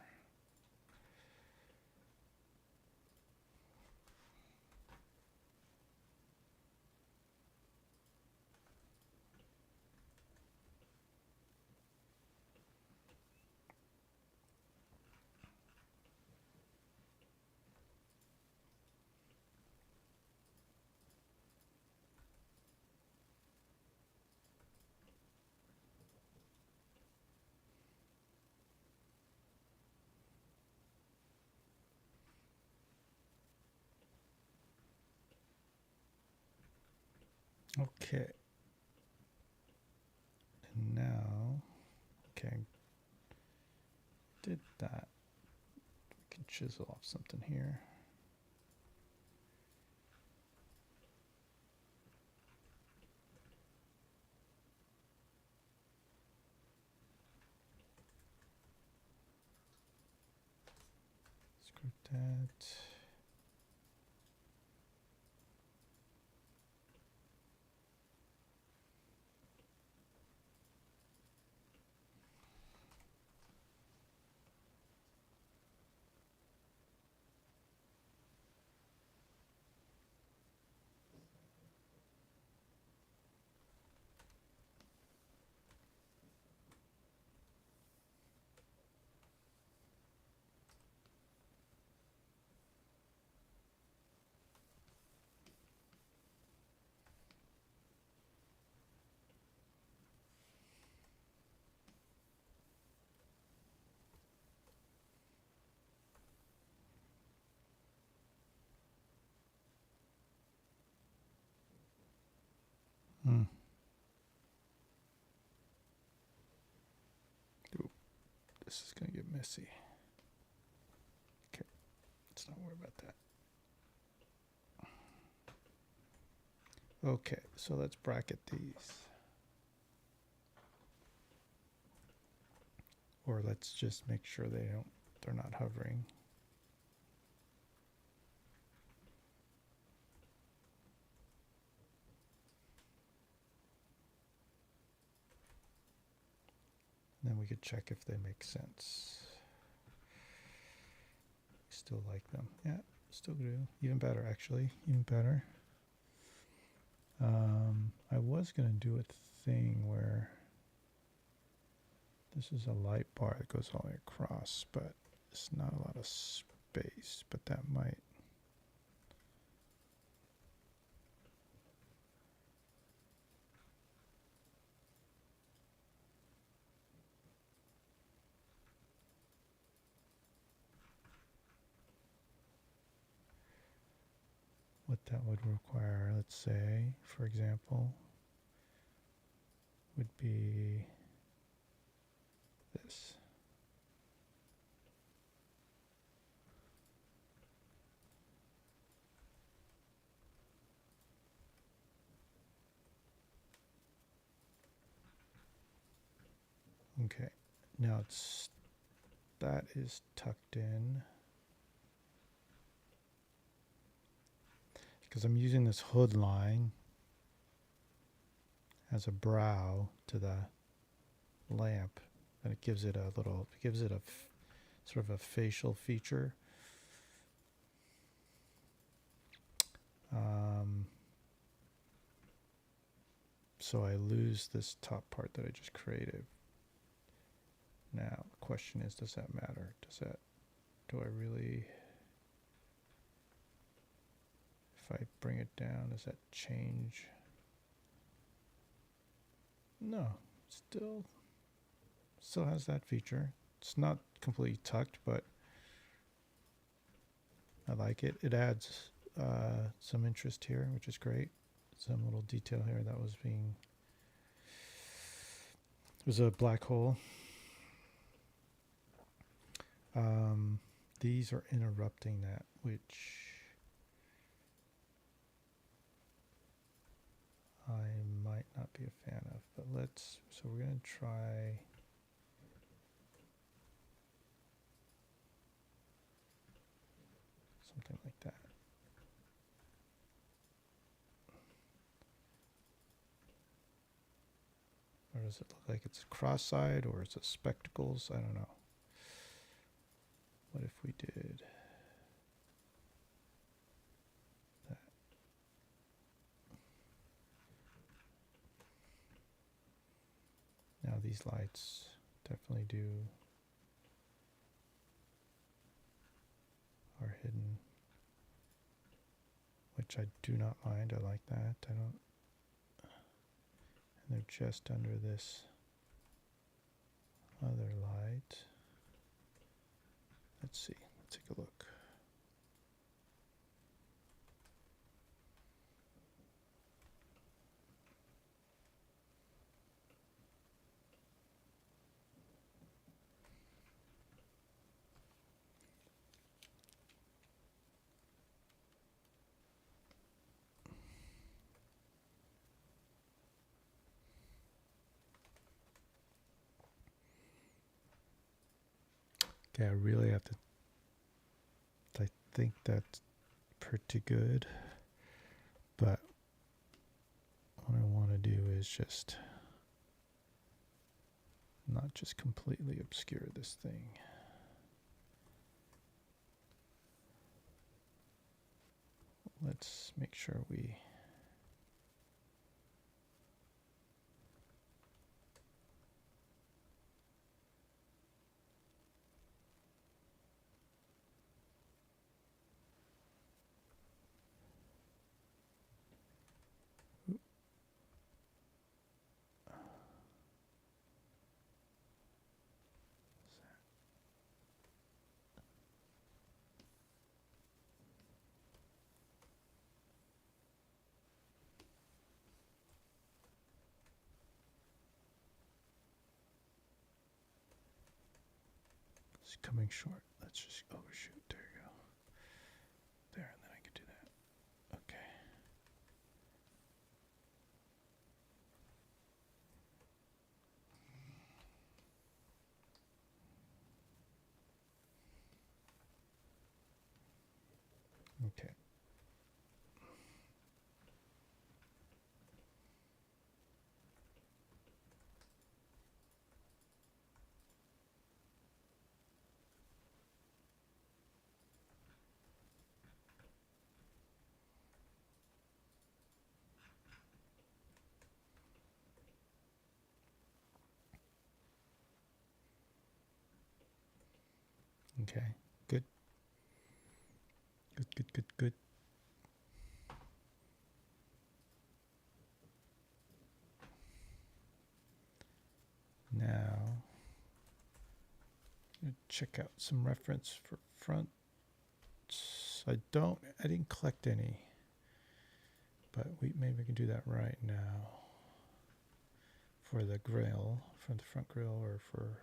Okay. And now, okay, did that. We can chisel off something here. Script that. Ooh, this is going to get messy. Okay, let's not worry about that. Okay, so let's bracket these. Or let's just make sure they're not hovering. And then we could check if they make sense. Still like them. Yeah, still do. Even better, actually. Even better. I was going to do a thing where this is a light bar that goes all the way across, but it's not a lot of space, but that might. What that would require, let's say, for example, would be this. Okay, now that is tucked in. Because I'm using this hood line as a brow to the lamp, and it gives it a sort of a facial feature. So I lose this top part that I just created. Now, the question is, does that matter? Do I really, if I bring it down, does that change? No, still has that feature. It's not completely tucked, but I like it. It adds some interest here, which is great. Some little detail here that was was a black hole. These are interrupting that, which I might not be a fan of, but so we're going to try something like that. Or does it look like it's cross-eyed, or is it spectacles? I don't know. What if we did that? Now these lights definitely are hidden, which I do not mind. I like that. And they're just under this other light. Let's see. Let's take a look. Okay, I really have to. I think that's pretty good, but what I want to do is just not just completely obscure this thing. Let's make sure we it's coming short. Let's just overshoot. There you go. There, and then I can do that. Okay. Okay. Okay. Good. Good, good, good, good. Now, check out some reference for fronts. I didn't collect any, but maybe we can do that right now for the grill, for the front grill, or for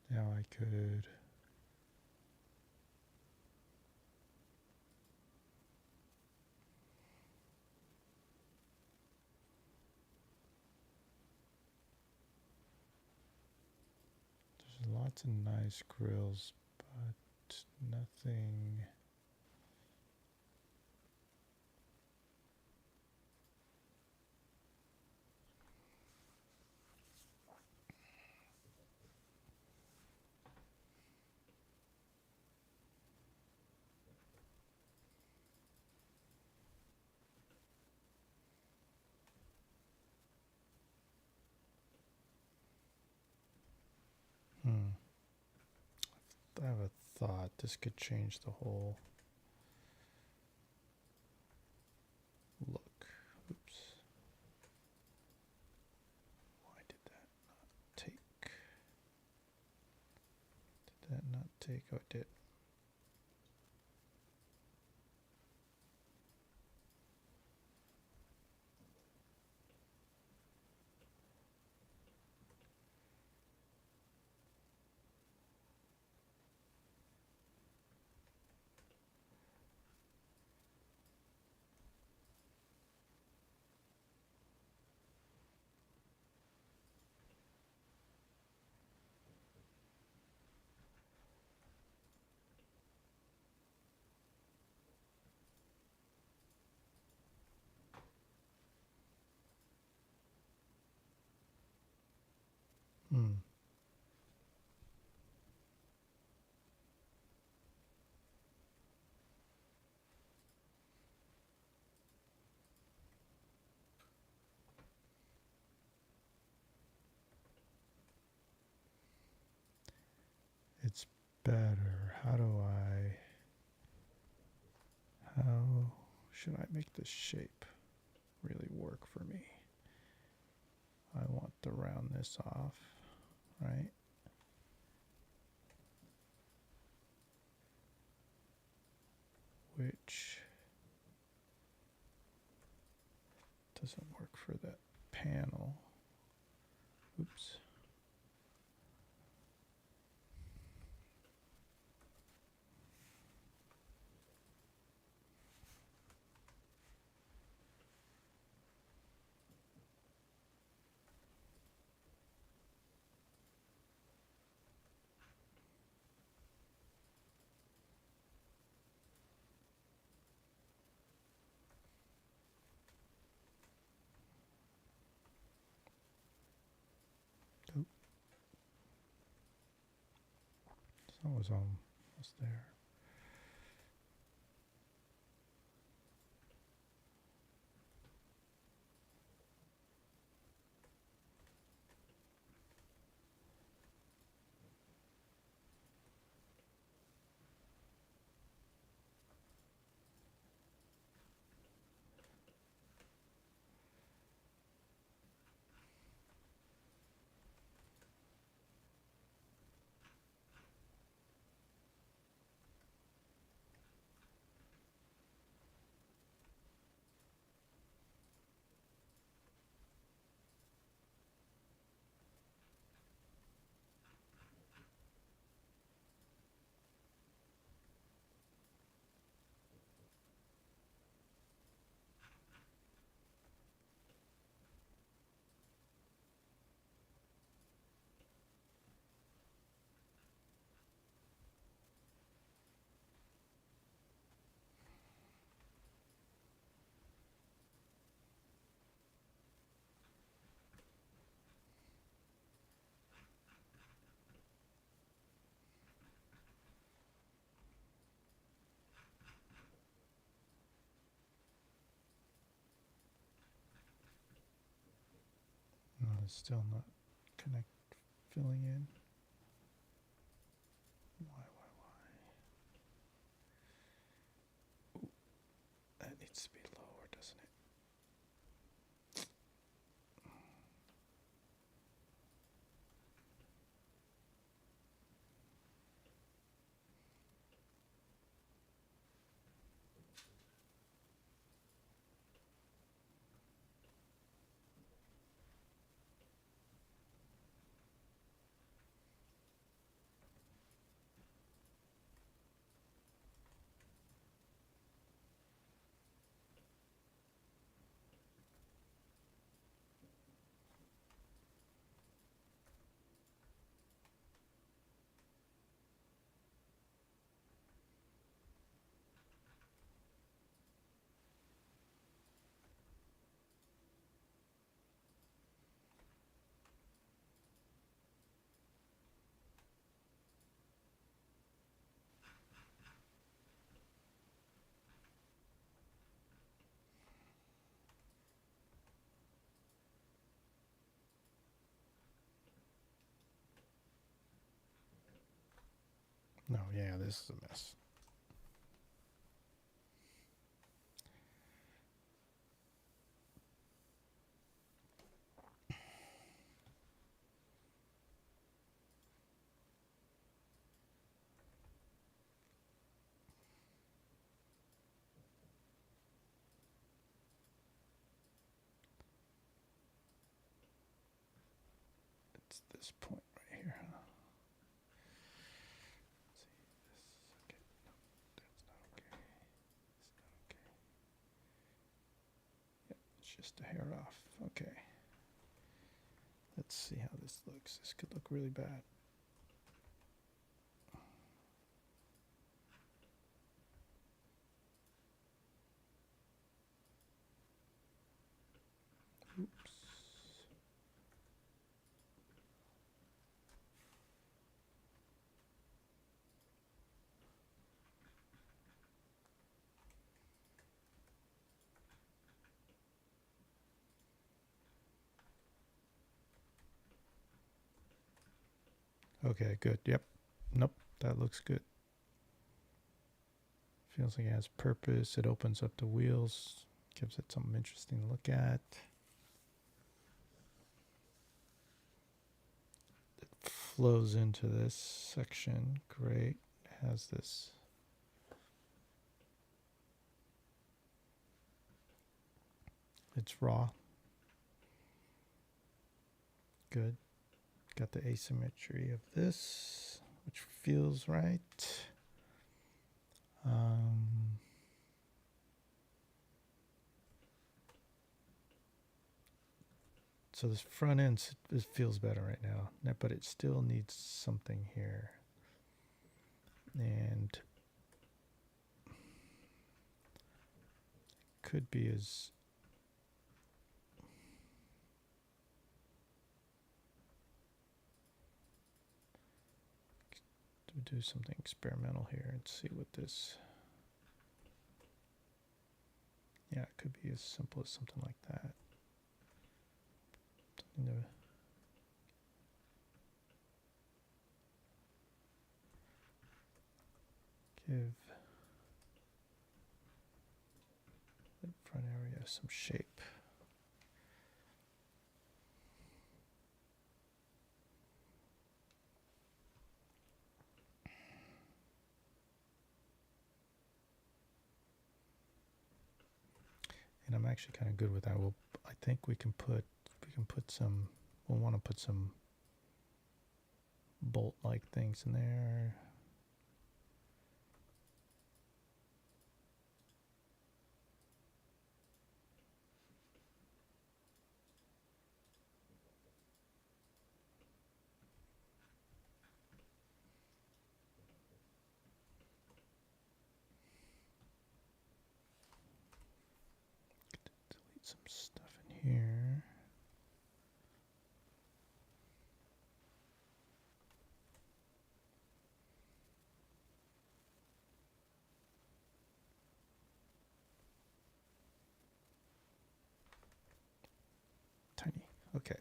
now I could. There's lots of nice grills, but nothing. I have a thought. This could change the whole look. Oops. Why did that not take? Did that not take? Oh, it did. It's better. How should I make this shape really work for me? I want to round this off, right? Which doesn't work for that panel. Oops. That was almost there. Still not filling in. Why? Ooh, that needs to be lower, doesn't it? No, yeah, this is a mess. It's this point right here. Huh? See, this is okay. No, that's not okay. It's not okay. Yep, it's just a hair off. Okay. Let's see how this looks. This could look really bad. Oops. Okay, good. Yep. Nope, that looks good. Feels like it has purpose. It opens up the wheels, gives it something interesting to look at. It flows into this section. Great. It has this. It's raw. Good. Got the asymmetry of this, which feels right. So this front end feels better right now, but it still needs something here. And could be as do something experimental here and see what this. Yeah, it could be as simple as something like that. Something to give the front area some shape. And I'm actually kind of good with that. I think we can put some. We'll want to put some bolt-like things in there. Delete some stuff in here. Tiny. Okay.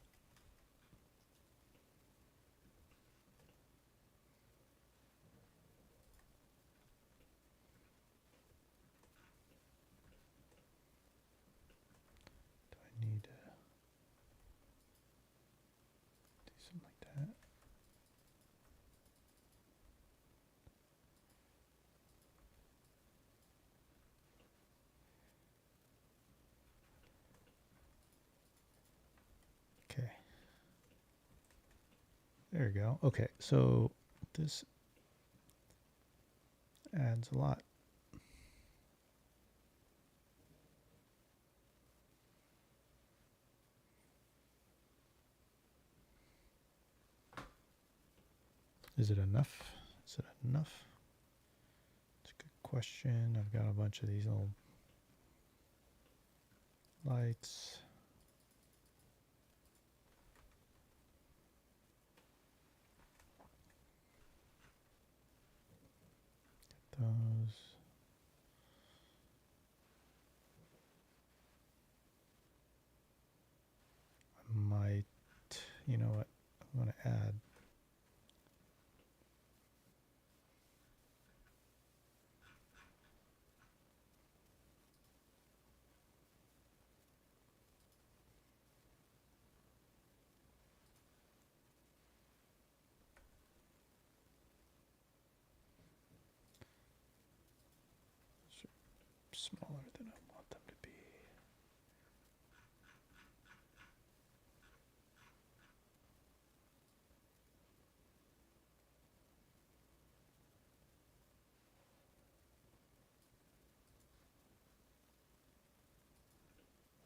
There you go. Okay, so this adds a lot. Is it enough? Is it enough? It's a good question. I've got a bunch of these little lights. Those. I might, you know what, I'm going to add. Smaller than I want them to be.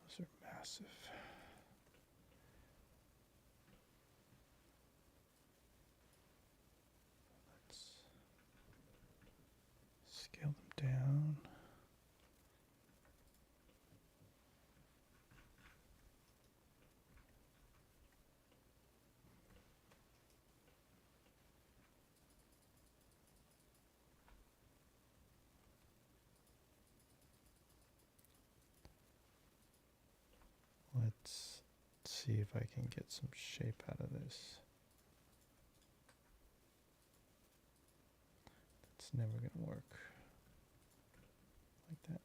Those are massive. Let's scale them down. Let's see if I can get some shape out of this. It's never going to work like that.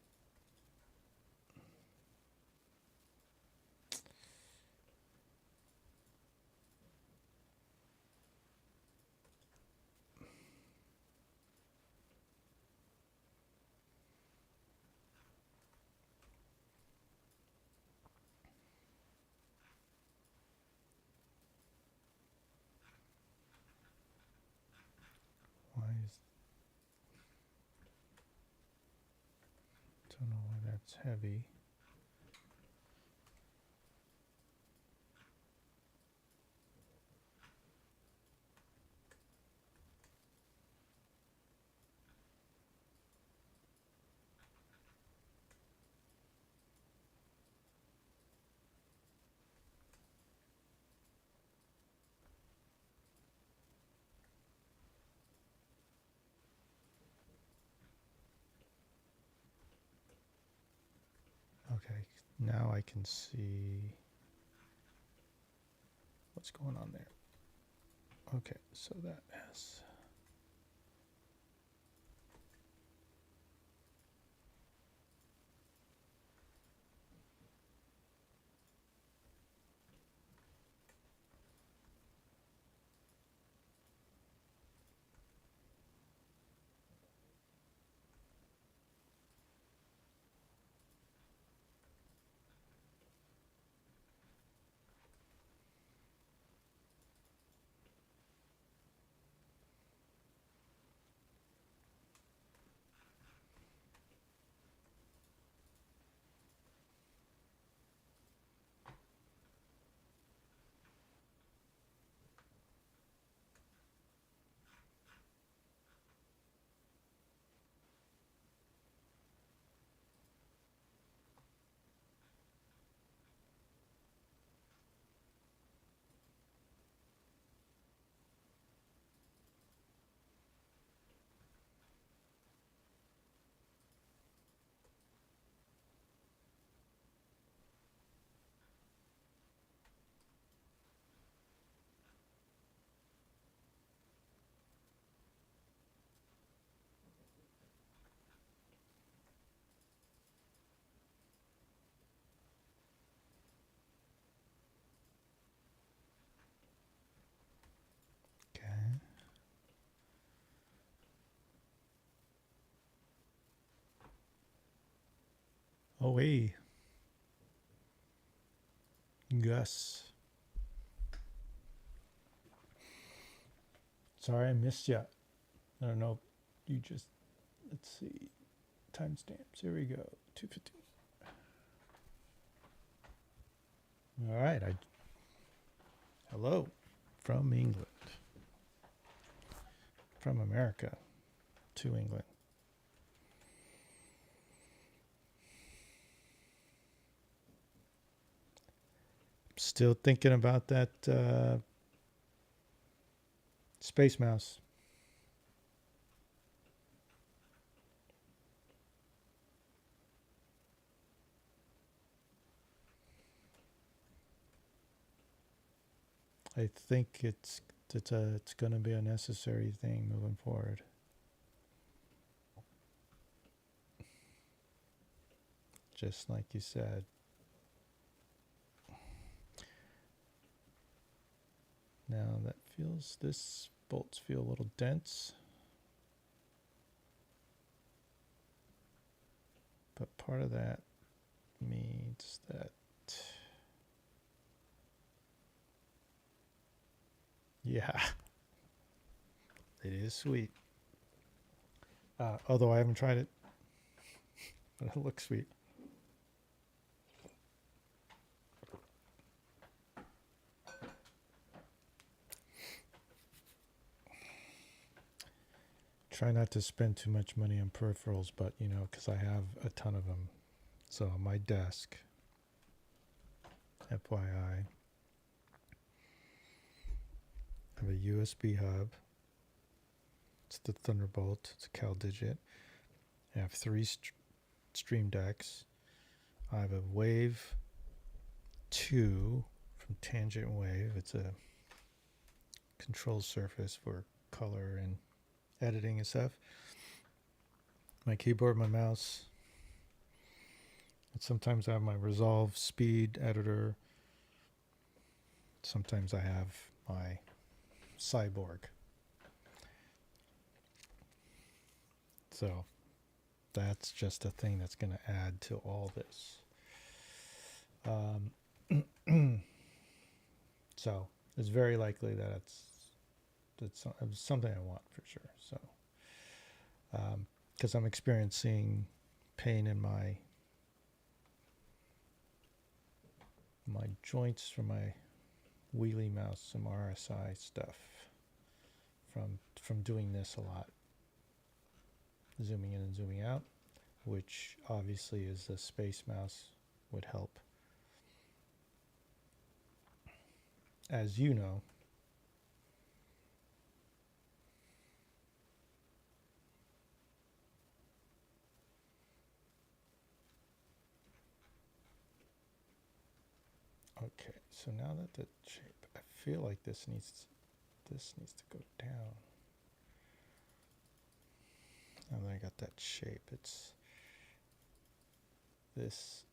Why is, don't know why that's heavy. Okay, now I can see what's going on there. Okay, so that has okay. Oh, hey, Gus. Sorry I missed you. I don't know. You just, let's see. Timestamps. Here we go. 2:50. All right. Hello from England. From America to England. Still thinking about that Space Mouse. I think it's going to be a necessary thing moving forward. Just like you said. Now this bolts feel a little dense. But part of that means that, yeah, it is sweet. Although I haven't tried it, but it looks sweet. Try not to spend too much money on peripherals, but because I have a ton of them. So on my desk, FYI, I have a USB hub. It's the Thunderbolt. It's a CalDigit. I have 3 Stream Decks. I have a Wave 2 from Tangent Wave. It's a control surface for color and editing and stuff. My keyboard, my mouse. And sometimes I have my Resolve Speed editor. Sometimes I have my Cyborg. So that's just a thing that's going to add to all this. So it's very likely that it's something I want for sure. So because I'm experiencing pain in my joints from my wheelie mouse, some RSI stuff from doing this a lot, zooming in and zooming out, which obviously is the Space Mouse would help. As you know, okay, so now that the shape, I feel like this needs to go down. Now that I got that shape, it's this.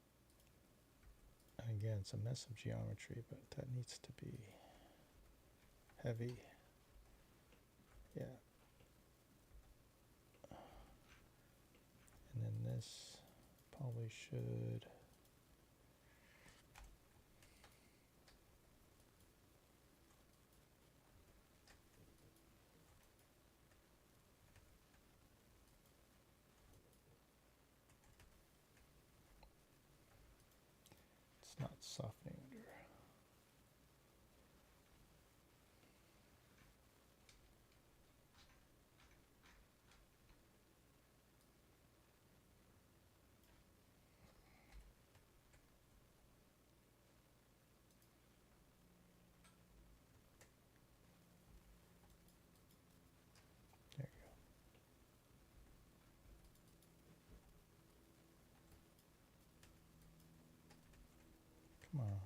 And again, it's a mess of geometry, but that needs to be heavy. Yeah. And then this probably should. It's not softening under. There you go. Come on.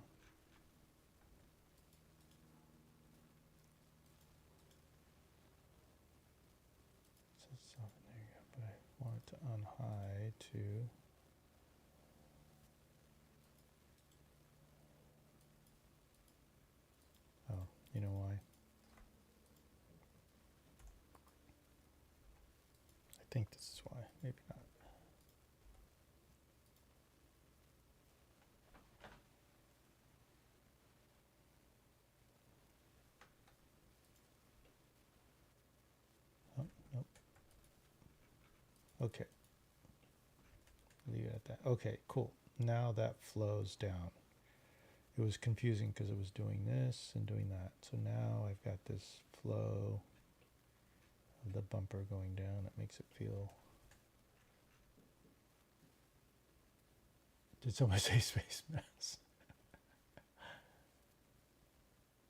So there you go. But I want it to unhigh to. Oh, you know why? I think this is why. Maybe not. Okay. Leave it at that. Okay, cool. Now that flows down. It was confusing because it was doing this and doing that. So now I've got this flow of the bumper going down. It makes it feel... Did someone say Space Mouse?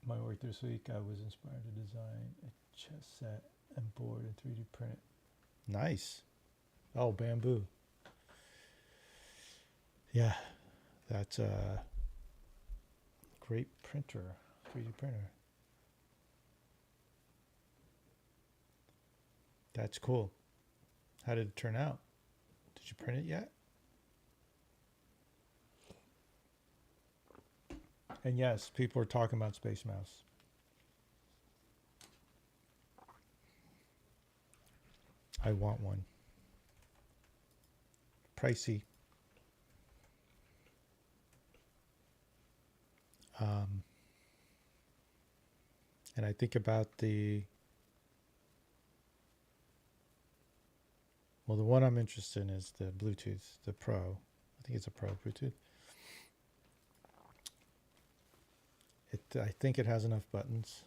My work this week, I was inspired to design a chess set and board and 3D print it. Nice. Oh, bamboo. Yeah, that's a great printer, 3D printer. That's cool. How did it turn out? Did you print it yet? And yes, people are talking about Space Mouse. I want one. Pricey. And I think about the one I'm interested in is the Bluetooth, the Pro. I think it's a Pro Bluetooth. I think it has enough buttons.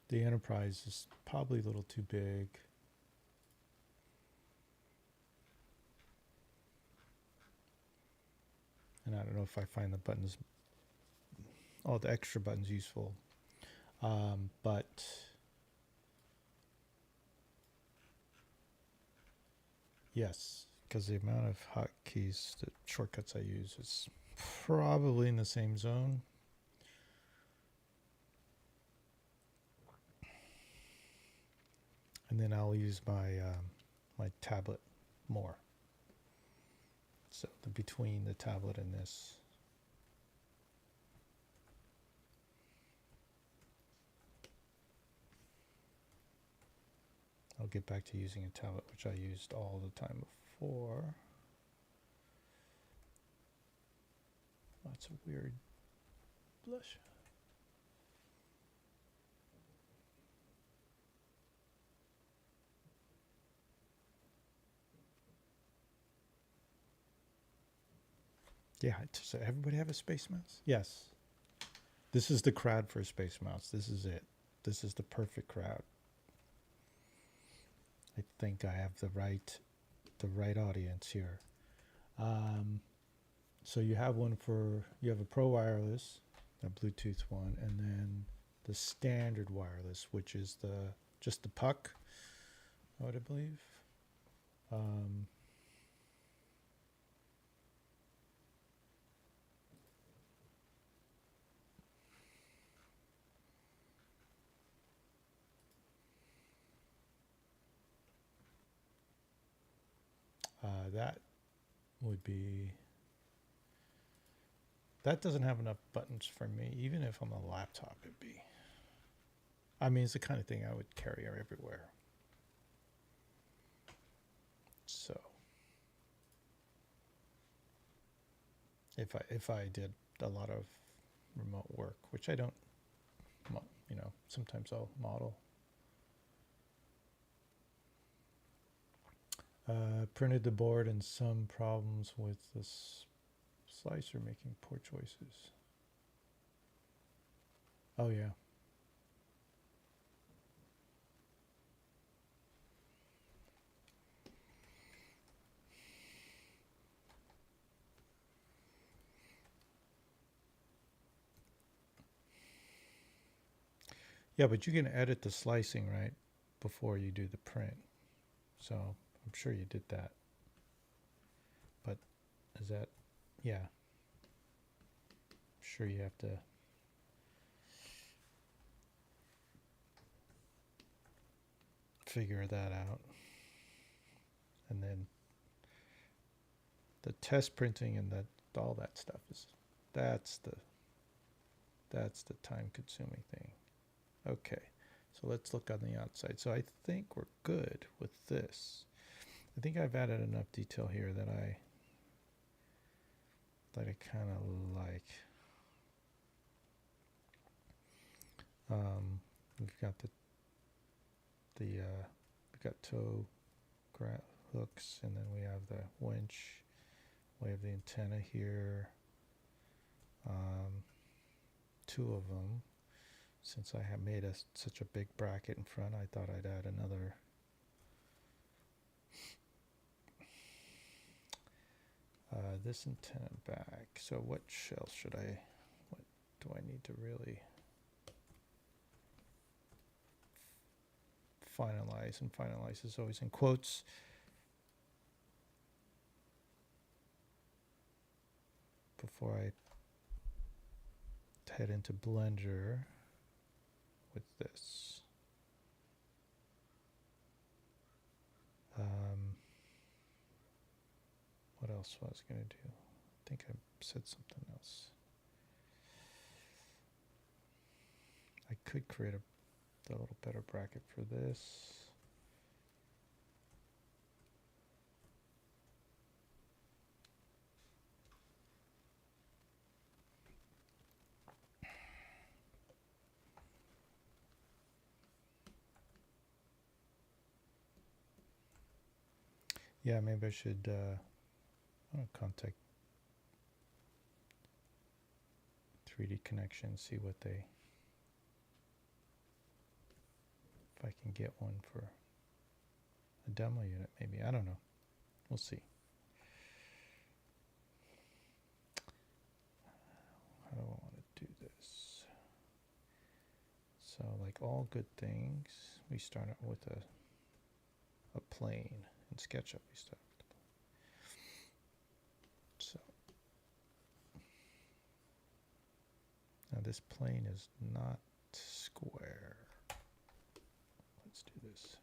The Enterprise is probably a little too big. And I don't know if I find the buttons, all the extra buttons useful. But yes, because the amount of hotkeys, the shortcuts I use is probably in the same zone. And then I'll use my my tablet more. So between the tablet and this. I'll get back to using a tablet, which I used all the time before. Lots of weird blush. Yeah, so everybody have a Space Mouse? Yes. This is the crowd for a Space Mouse. This is it. This is the perfect crowd. I think I have the right audience here. So you have you have a Pro Wireless, a Bluetooth one, and then the standard wireless, which is just the puck, I would believe. That would be... That doesn't have enough buttons for me. Even if on a laptop, it'd be... I mean, it's the kind of thing I would carry everywhere. So if I did a lot of remote work, which I don't, you know, sometimes I'll model. Printed the board and some problems with this slicer making poor choices. Oh yeah. Yeah, but you can edit the slicing, right, before you do the print. So I'm sure you did that. But is that, yeah. I'm sure you have to figure that out. And then the test printing and all that stuff that's the time consuming thing. Okay, so let's look on the outside. So I think we're good with this. I think I've added enough detail here that I kind of like. We've got we've got toe hooks, and then we have the winch. We have the antenna here. Two of them. Since I have made such a big bracket in front, I thought I'd add another. This antenna back. So what shell should what do I need to really finalize? And finalize is always in quotes. Before I head into Blender with this. What else was I going to do? I think I said something else. I could create a little better bracket for this. Yeah, maybe I should contact 3D Connection, see what if I can get one for a demo unit, maybe. I don't know. We'll see. How do I want to do this? So, like all good things, we start out with a plane. In SketchUp, we start with the plane. So, now this plane is not square. Let's do this.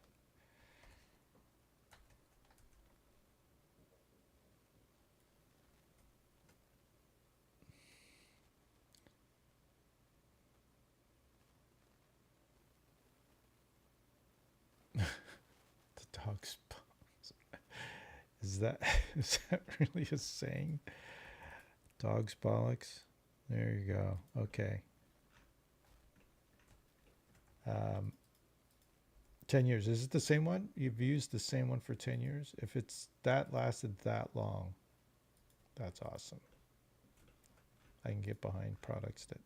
The dog's bollocks. Is that really a saying? Dog's bollocks? There you go. Okay. 10 years. Is it the same one? You've used the same one for 10 years? If it's that lasted that long, that's awesome. I can get behind products that.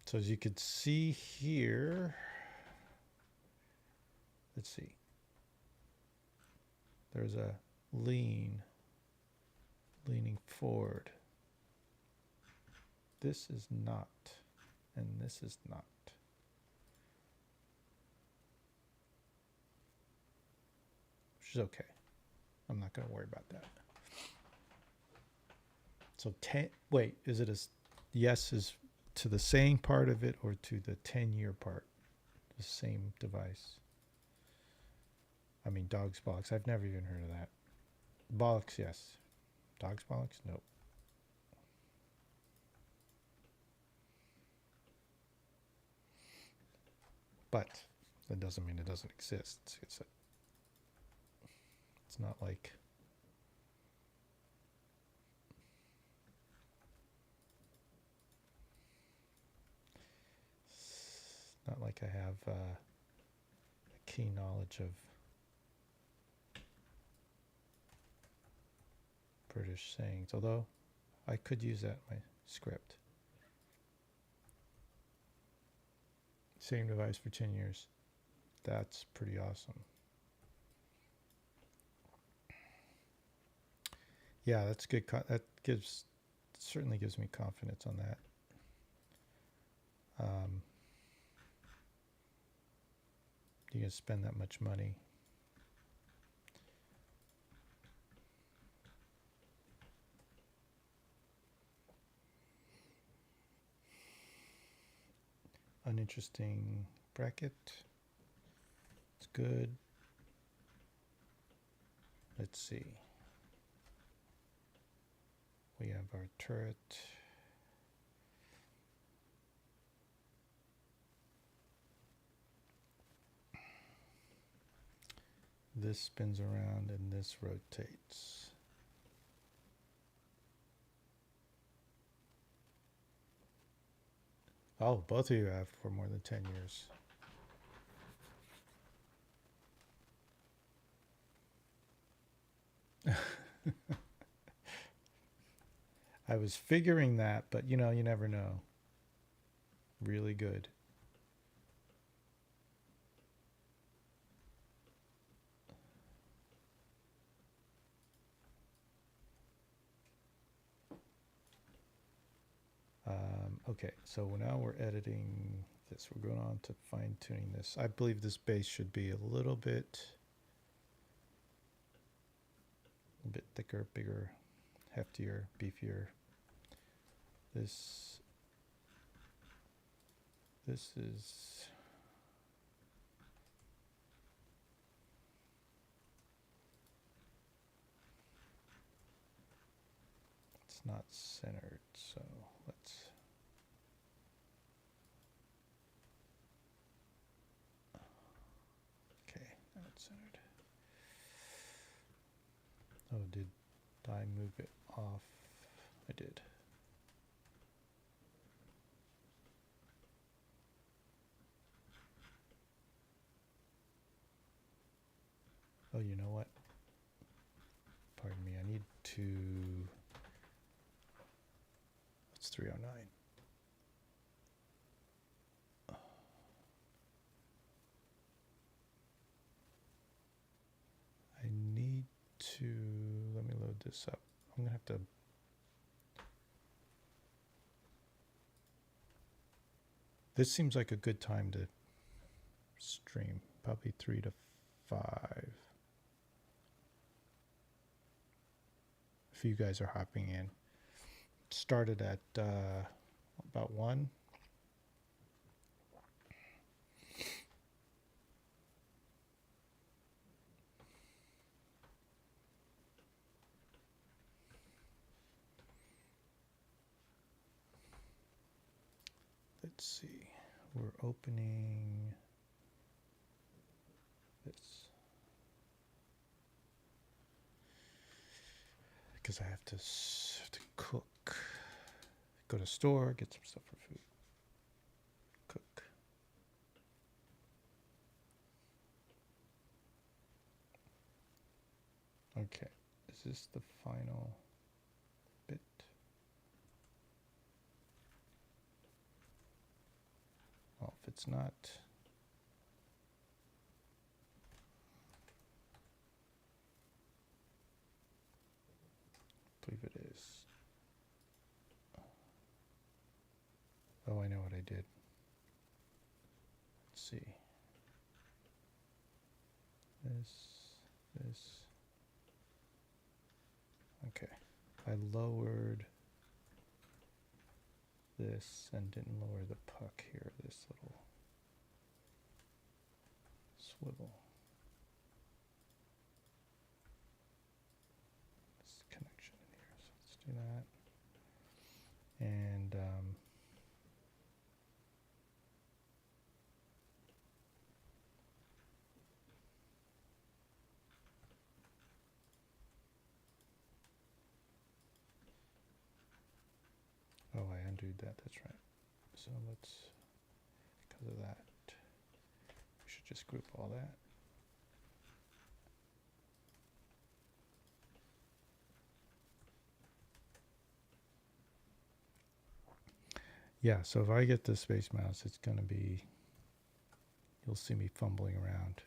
So as you could see here, let's see. There's a leaning forward. This is not, and this is not. Which is okay. I'm not going to worry about that. So wait, is it yes is to the same part of it or to the 10-year part? The same device. I mean, dog's bollocks. I've never even heard of that. Bollocks, yes. Dog's bollocks? Nope. But that doesn't mean it doesn't exist. It's not like I have a keen knowledge of British sayings, although I could use that in my script. Same device for 10 years. That's pretty awesome. Yeah, that's good. That certainly gives me confidence on that. You can spend that much money. Uninteresting bracket. It's good. Let's see. We have our turret. This spins around and this rotates. Oh, both of you have for more than 10 years. I was figuring that, but you know, you never know. Really good. Okay, so now we're editing this. We're going on to fine tuning this. I believe this base should be a little bit thicker, bigger, heftier, beefier. This is it's not centered, so let's okay, now it's centered. Oh, did I move it off? I did. Oh, you know what? Pardon me, I need to, it's 309. I need to, let me load this up. I'm gonna have to, this seems like a good time to stream, probably 3 to 5. If you guys are hopping in. Started at about 1. Let's see. We're opening this because I have to cook. Go to store, get some stuff for food. Cook. Okay. Is this the final bit? Well, if it's not, I believe it is. Oh, I know what I did. Let's see. This. Okay. I lowered this and didn't lower the puck here, this little swivel. This connection in here, so let's do that. And oh, I undid that, that's right. So let's, because of that, we should just group all that. Yeah, so if I get the Space Mouse, it's going to be, you'll see me fumbling around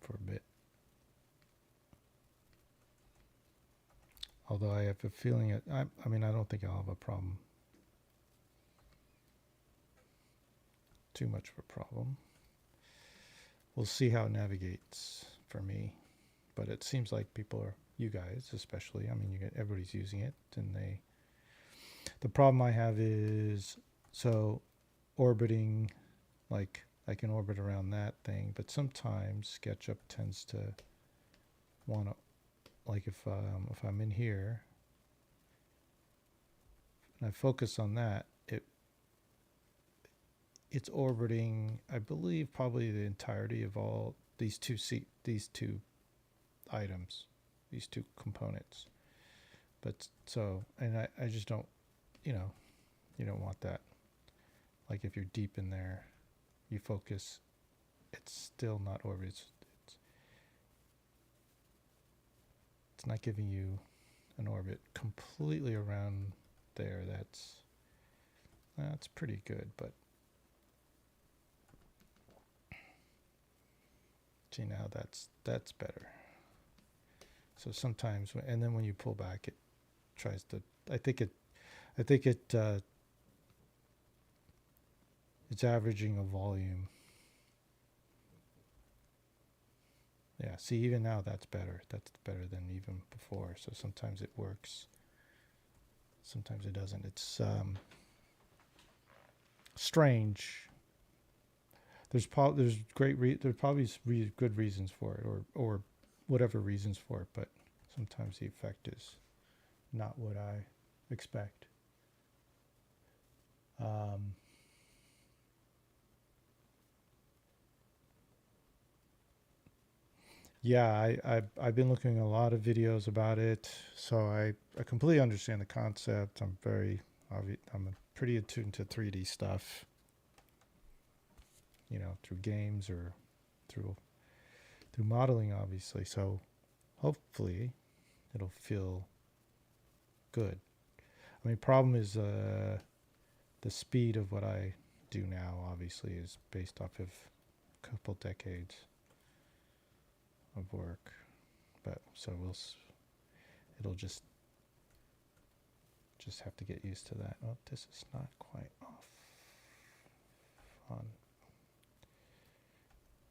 for a bit. Although I have a feeling, I mean, I don't think I'll have a problem. Too much of a problem. We'll see how it navigates for me. But it seems like people are, you guys especially, I mean, everybody's using it, and the problem I have is, so orbiting, like I can orbit around that thing, but sometimes SketchUp tends to want to, like if I'm in here and I focus on that, it's orbiting, I believe, probably the entirety of all these two items, these two components. But so, and I just don't, you know, You don't want that. Like if you're deep in there, you focus, it's still not orbiting. It's not giving you an orbit completely around there. That's pretty good, but see, now that's better. So sometimes, and then when you pull back, it tries to. I think it's averaging a volume. Yeah, see, even now that's better. That's better than even before. So sometimes it works. Sometimes it doesn't. It's strange. There's probably good reasons for it, or whatever reasons for it, but sometimes the effect is not what I expect. Yeah, I've been looking at a lot of videos about it, so I completely understand the concept. I'm pretty attuned to 3D stuff, through games or through modeling, obviously. So hopefully it'll feel good. I mean, problem is the speed of what I do now, obviously, is based off of a couple decades of work, but so it'll just have to get used to that. Oh, this is not quite off on.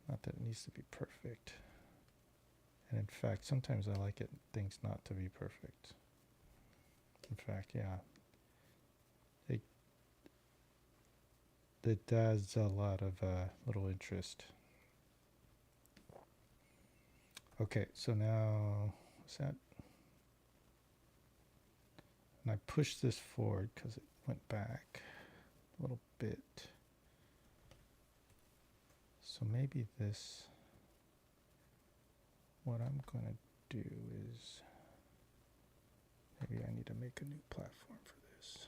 Not that it needs to be perfect. And in fact, sometimes I like things not to be perfect. In fact, yeah. It adds a lot of little interest. Okay, so now, what's that? And I pushed this forward because it went back a little bit. So maybe what I'm going to do is, maybe I need to make a new platform for this.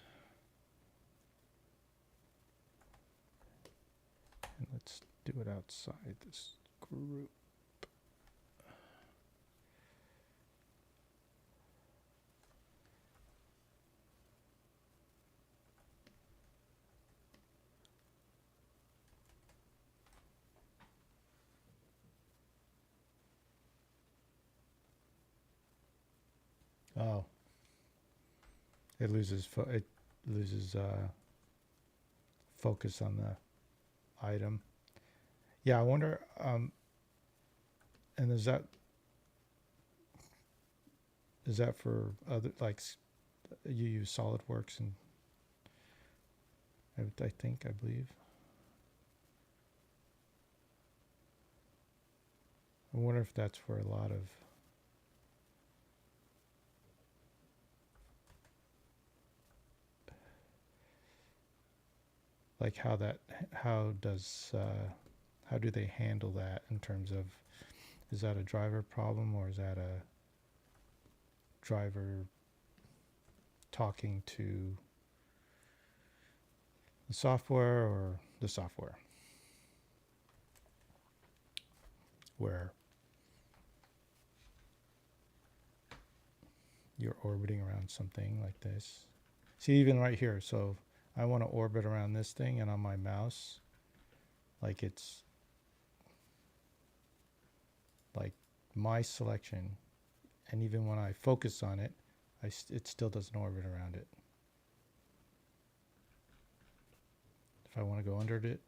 And let's do it outside this group. Oh, it loses focus on the item. Yeah, I wonder. And is that for other, like, you use SolidWorks and I believe. I wonder if that's for a lot of. Like how do they handle that in terms of, is that a driver problem or is that a driver talking to the software or the software? Where you're orbiting around something like this. See, even right here, so I want to orbit around this thing, and on my mouse, like it's like my selection, and even when I focus on it, it still doesn't orbit around it. If I want to go under it,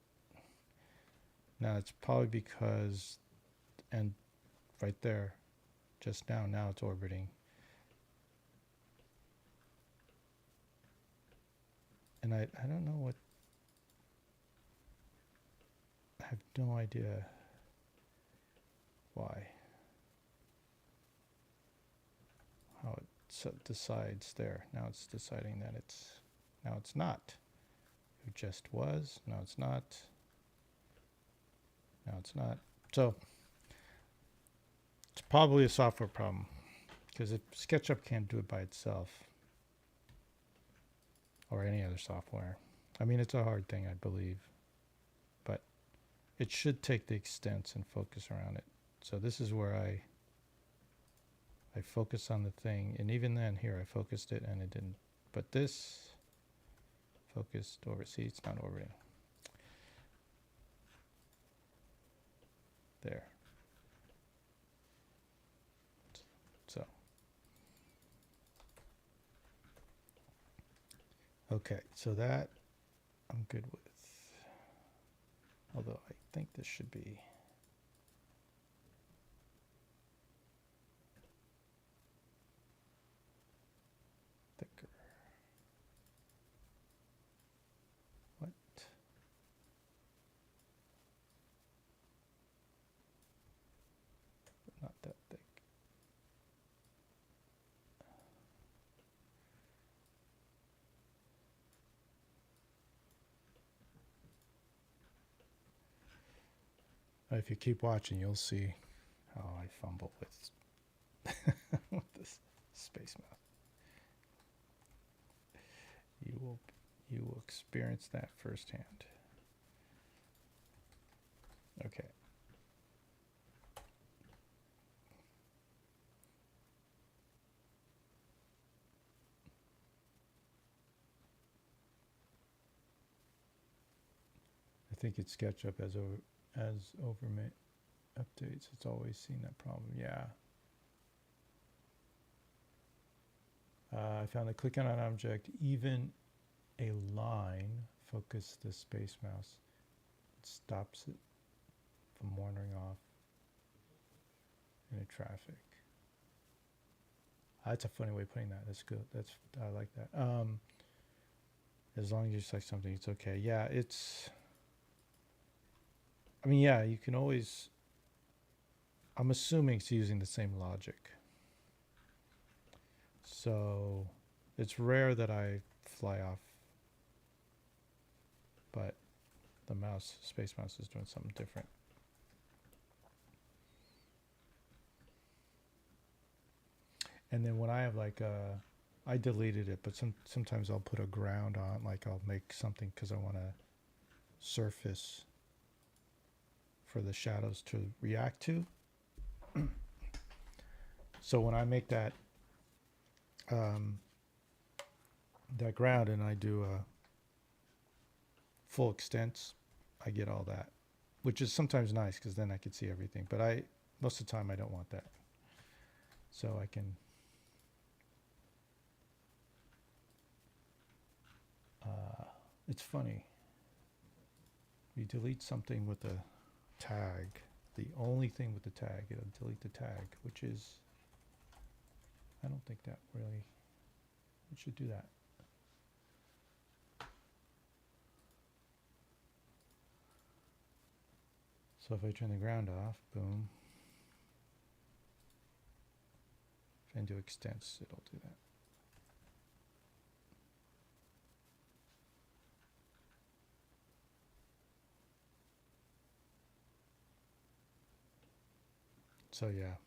now it's probably because, and right there, just now it's orbiting. And I don't know what, I have no idea why. How it decides there. Now it's deciding that now it's not. It just was, now it's not. Now it's not. So it's probably a software problem, because if SketchUp can't do it by itself, or any other software. I mean, it's a hard thing, I believe, but it should take the extents and focus around it. So this is where I focus on the thing, and even then here I focused it and it didn't. But this focused over, see, it's not orbiting. There. So. Okay, so that I'm good with. Although I think this should be thicker. What? Not that thick. If you keep watching, you'll see how I fumble with, with this space mouse. You will experience that firsthand. Okay. I think it's SketchUp as overmade updates. It's always seen that problem. Yeah. I found that clicking on an object, even a line, focus the space mouse. It stops it from wandering off into traffic. That's a funny way of putting that. That's good. I like that. As long as you select something, it's okay. Yeah, I mean, yeah, you can always, I'm assuming it's using the same logic. So it's rare that I fly off, but the space mouse is doing something different. And then when I have like I deleted it, but sometimes I'll put a ground on, like I'll make something because I want to surface for the shadows to react to. So when I make that that ground and I do a full extents, I get all that, which is sometimes nice because then I can see everything. But most of the time I don't want that, so I can. It's funny. You delete something with a tag. The only thing with the tag, it'll delete the tag, which is, I don't think that really, it should do that. So if I turn the ground off, boom, and do extents, it'll do that. So yeah,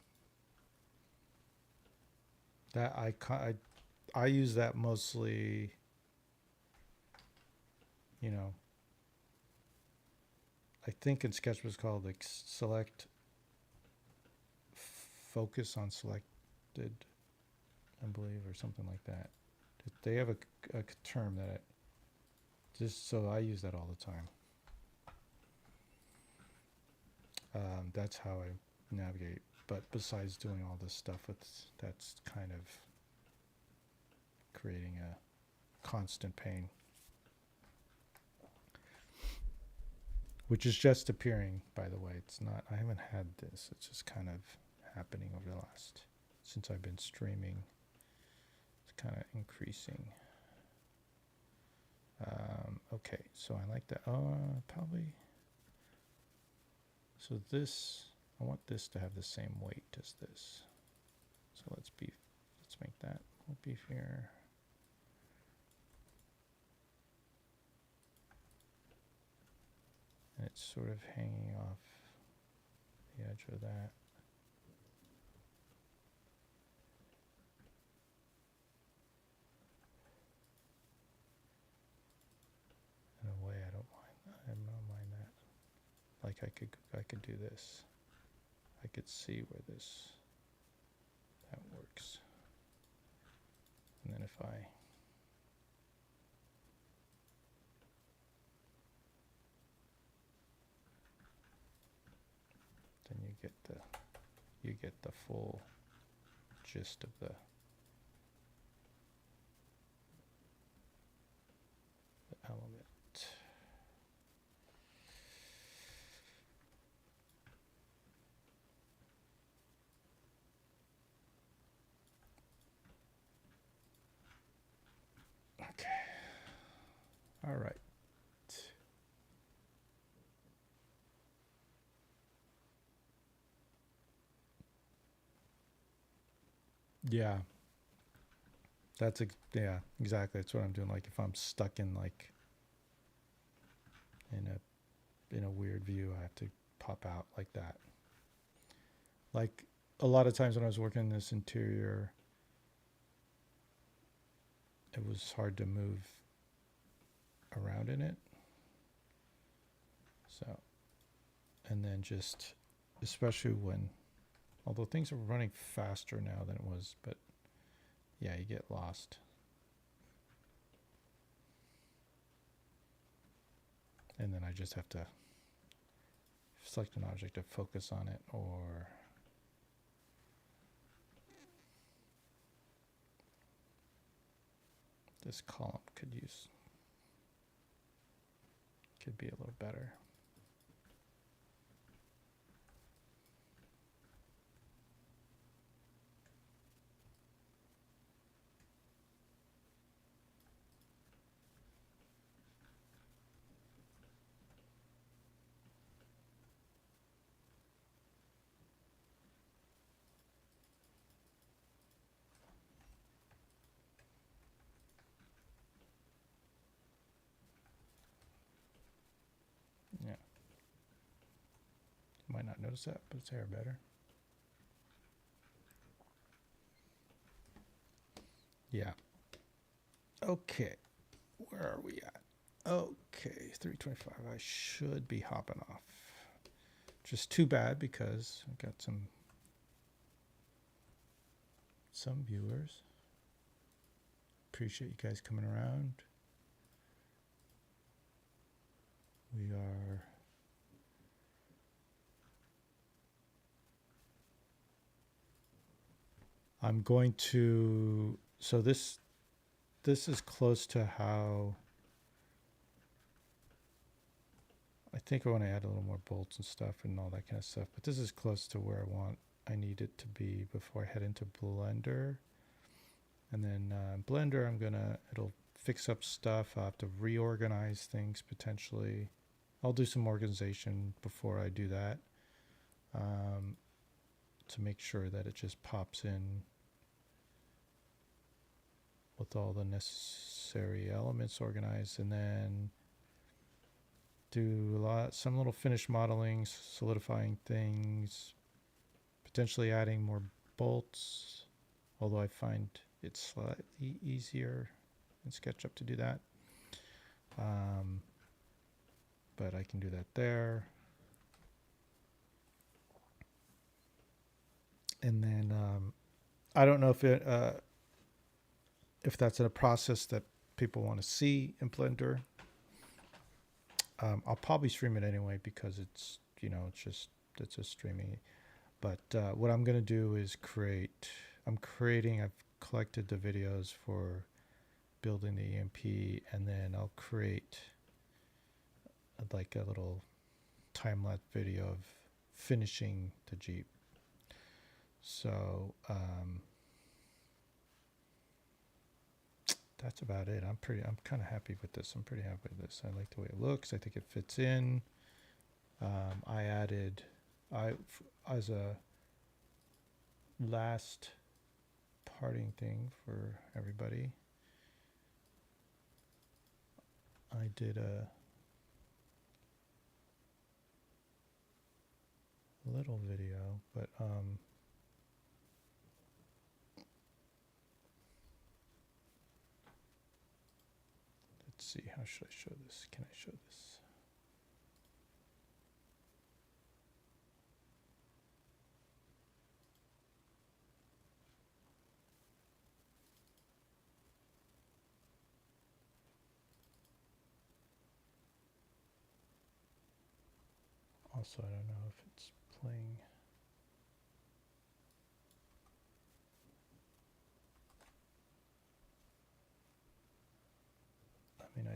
that I use that mostly, you know, I think in SketchUp it's called like select focus on selected, I believe, or something like that. They have a term that so I use that all the time. That's how I navigate. But besides doing all this stuff, that's kind of creating a constant pain, which is just appearing, by the way. It's not, I haven't had this. It's just kind of happening over the last, since I've been streaming. It's kind of increasing. Okay, so I like that. Probably. So this, I want this to have the same weight as this. So let's make that more beefier. And it's sort of hanging off the edge of that. like I could do this. I could see where that works. And then if I then you get the full gist of the element. Okay. All right. Yeah. Yeah, exactly. That's what I'm doing. Like if I'm stuck in like in a weird view, I have to pop out like that. Like a lot of times when I was working in this interior, it was hard to move around in it. So, and then just, especially when, although things are running faster now than it was, but yeah, you get lost. And then I just have to select an object to focus on it, or this column could be a little better. Yeah. You might not notice that, but it's there better. Yeah. Okay. Where are we at? Okay, 325. I should be hopping off. Just too bad because I've got some viewers. Appreciate you guys coming around. We are I'm going to, so this is close to how I think I want to add a little more bolts and stuff and all that kind of stuff, but this is close to where I need it to be before I head into Blender. And then Blender, it'll fix up stuff. I'll have to reorganize things potentially. I'll do some organization before I do that, to make sure that it just pops in with all the necessary elements organized, and then do some little finish modeling, solidifying things, potentially adding more bolts, although I find it's slightly easier in SketchUp to do that. But I can do that there. And then I don't know if that's a process that people want to see in Blender. I'll probably stream it anyway because it's it's a streaming. But what I'm going to do is I've collected the videos for building the EMP, and then I'll create like a little time-lapse video of finishing the Jeep. So that's about it. I'm kind of happy with this. I'm pretty happy with this. I like the way it looks. I think it fits in. As a last parting thing for everybody, I did a little video, but let's see, how should I show this? Can I show this? Also, I don't know if it's playing. I mean,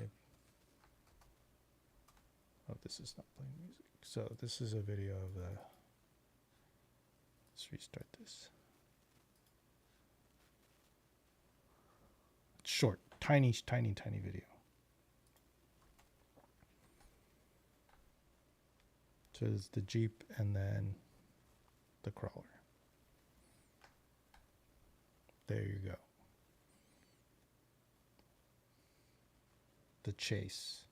oh, this is not playing music. So this is a video of the, let's restart this. Short, tiny video. So it's the Jeep and then the crawler. There you go. The chase.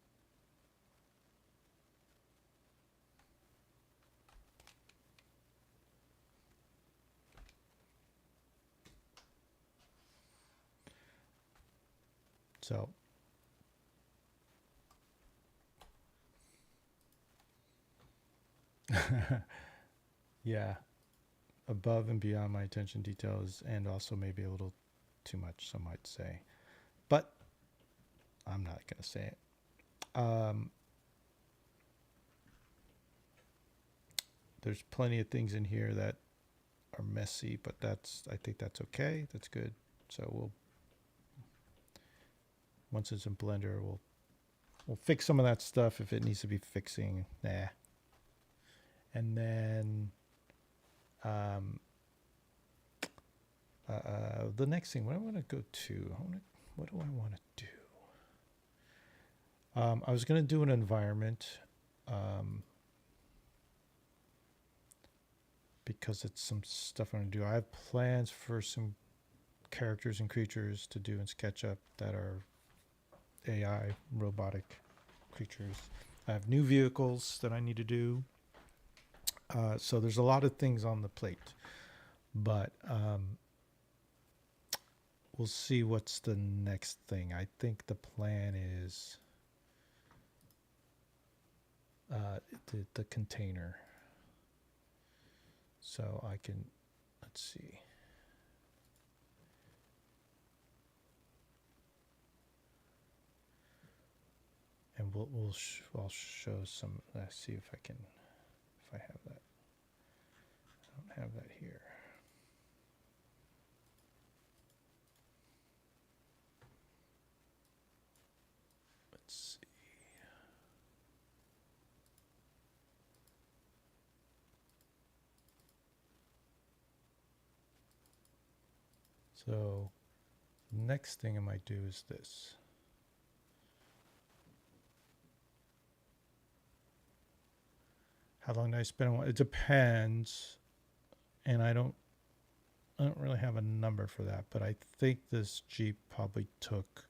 So yeah, above and beyond my attention details, and also maybe a little too much, some might say, but I'm not going to say it. There's plenty of things in here that are messy, but I think that's okay. That's good. So once it's in Blender, we'll fix some of that stuff if it needs to be fixing. Nah. And then the next thing, what I want to go to, what do I want to do? I was going to do an environment because it's some stuff I'm going to do. I have plans for some characters and creatures to do in SketchUp that are AI, robotic creatures. I have new vehicles that I need to do. So there's a lot of things on the plate, but we'll see what's the next thing. I think the plan is the container. So I can, let's see. And I'll show some. Let's see if I can, if I have that. I don't have that here. Let's see. So next thing I might do is this. How long did I spend on it? It depends, and I don't really have a number for that, but I think this Jeep probably took,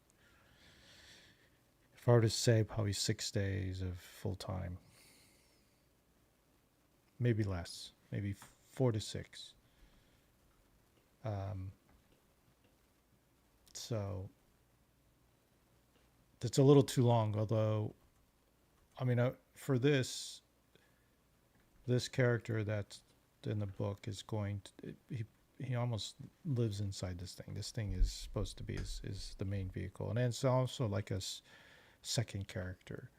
if I were to say, probably 6 days of full time. Maybe less, maybe 4 to 6. So that's a little too long, although, I mean, for this character that's in the book is going to, he almost lives inside this thing. This thing is supposed to be is the main vehicle, and it's also like a second character.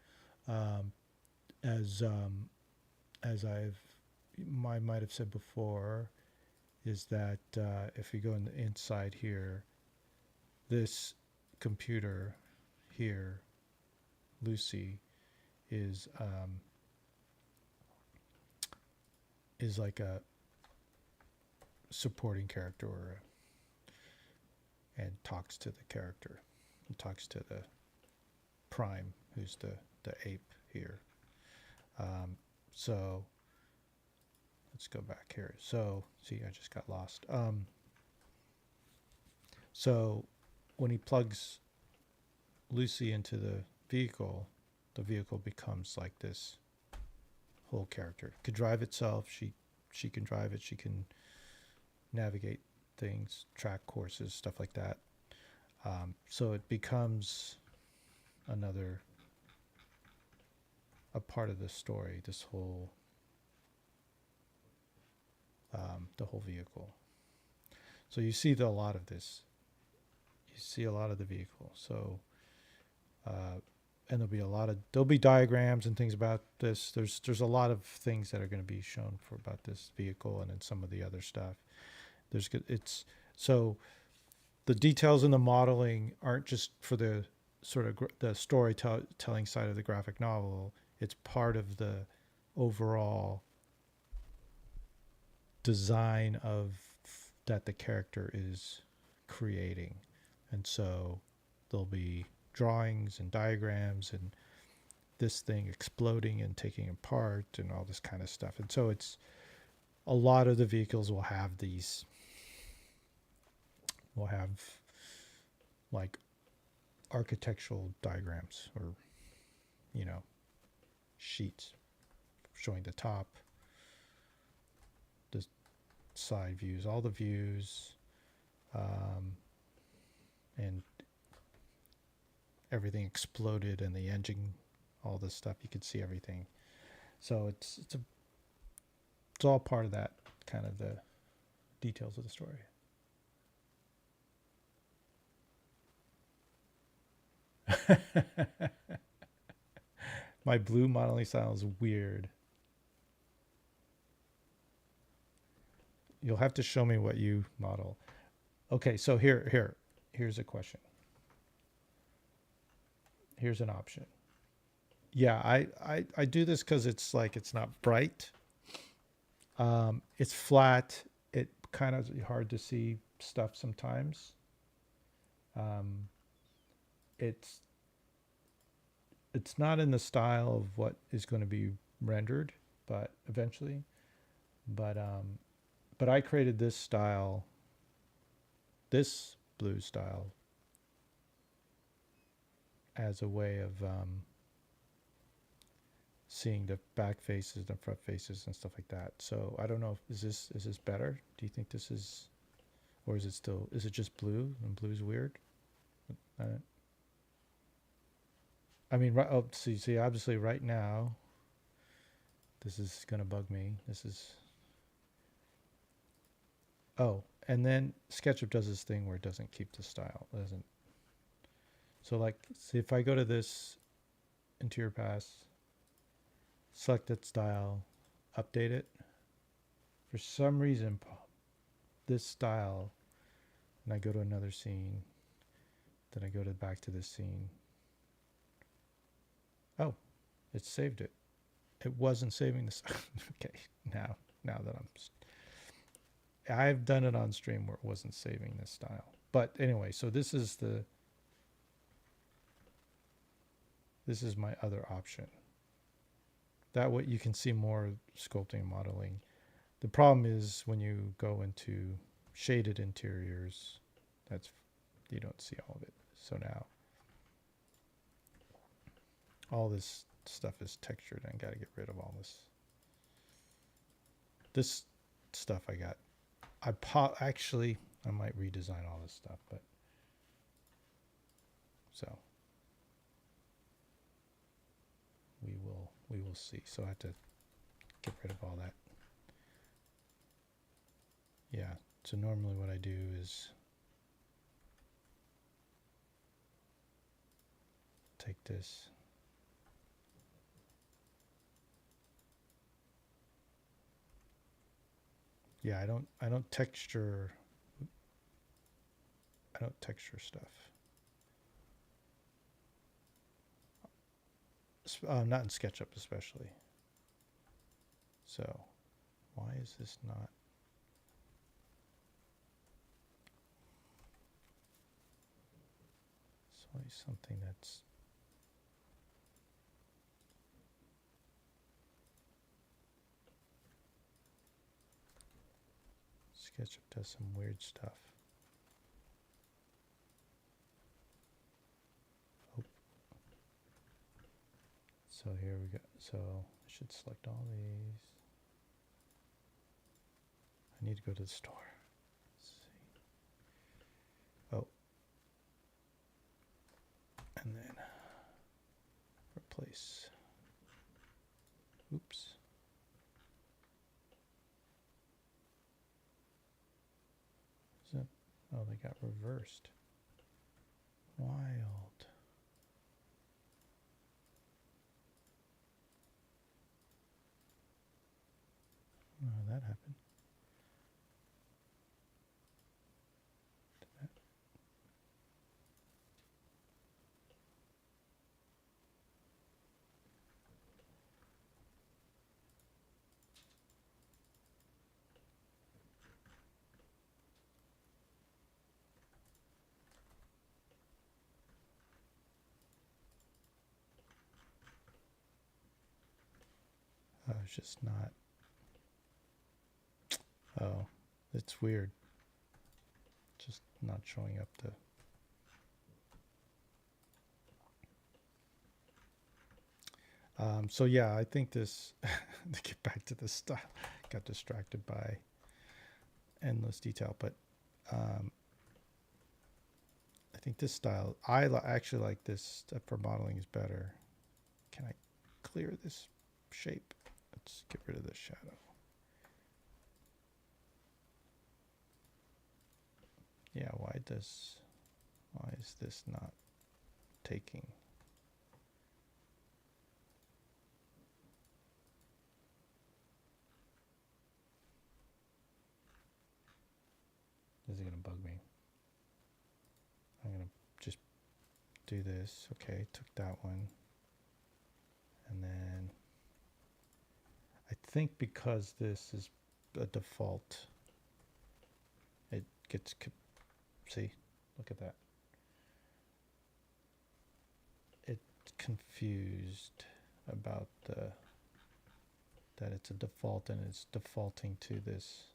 As I might have said before, is that if you go in the inside here, this computer here, LUCI, is like a supporting character, and talks to the character, and talks to the prime, who's the ape here. So let's go back here. So see, I just got lost. So when he plugs LUCI into the vehicle becomes like this whole character. Could drive itself. She can drive it. She can navigate things, track courses, stuff like that. So it becomes a part of the story. This whole the whole vehicle. So you see a lot of this. You see a lot of the vehicle. So and there'll be diagrams and things about this. There's a lot of things that are going to be shown for about this vehicle, and then some of the other stuff. It's so the details in the modeling aren't just for the sort of the storytelling side of the graphic novel. It's part of the overall design of that the character is creating. And so there'll be drawings and diagrams and this thing exploding and taking apart and all this kind of stuff. And so it's a lot of the vehicles will have like architectural diagrams, or sheets showing the top, the side views, all the views, and everything exploded, and the engine, all this stuff. You could see everything. So it's all part of that kind of the details of the story. My blue modeling style is weird. You'll have to show me what you model. Okay, so here's a question. Here's an option. Yeah, I do this because it's like it's not bright. It's flat. It kind of hard to see stuff sometimes. It's not in the style of what is going to be rendered, but eventually. But I created this style, this blue style, as a way of seeing the back faces and front faces and stuff like that. So I don't know, is this better? Do you think this is, or is it just blue, and blue's weird? I mean, right, oh, see, obviously right now, this is going to bug me. Oh, and then SketchUp does this thing where it doesn't keep the style. It doesn't. So like, see, if I go to this interior pass, select that style, update it. For some reason, this style, and I go to another scene, then I go back to this scene. Oh, it saved it. It wasn't saving this. Okay, now that I've done it on stream where it wasn't saving this style. But anyway, so this is my other option. That way you can see more sculpting and modeling. The problem is when you go into shaded interiors, you don't see all of it. So now all this stuff is textured, and I got to get rid of all this stuff I got. Actually, I might redesign all this stuff, but so we will see. So I have to get rid of all that. Yeah. So normally what I do is take this. Yeah, I don't texture stuff. Not in SketchUp especially. So why is this not? It's always something that's SketchUp does some weird stuff. Oh. So here we go. So I should select all these. I need to go to the store. Let's see. Oh. And then replace. Oops. Oh, they got reversed. Wild. that happen? Oh, it's just not. Oh, it's weird. Just not showing up the. So yeah, I think this, to get back to this style, got distracted by endless detail, but I think this style, actually like this for modeling is better. Can I clear this shape? Let's get rid of this shadow. Yeah, why is this not taking? This is gonna bug me. I'm gonna just do this. Okay, took that one. And then I think because this is a default, it gets, see, look at that. It's confused about that it's a default and it's defaulting to this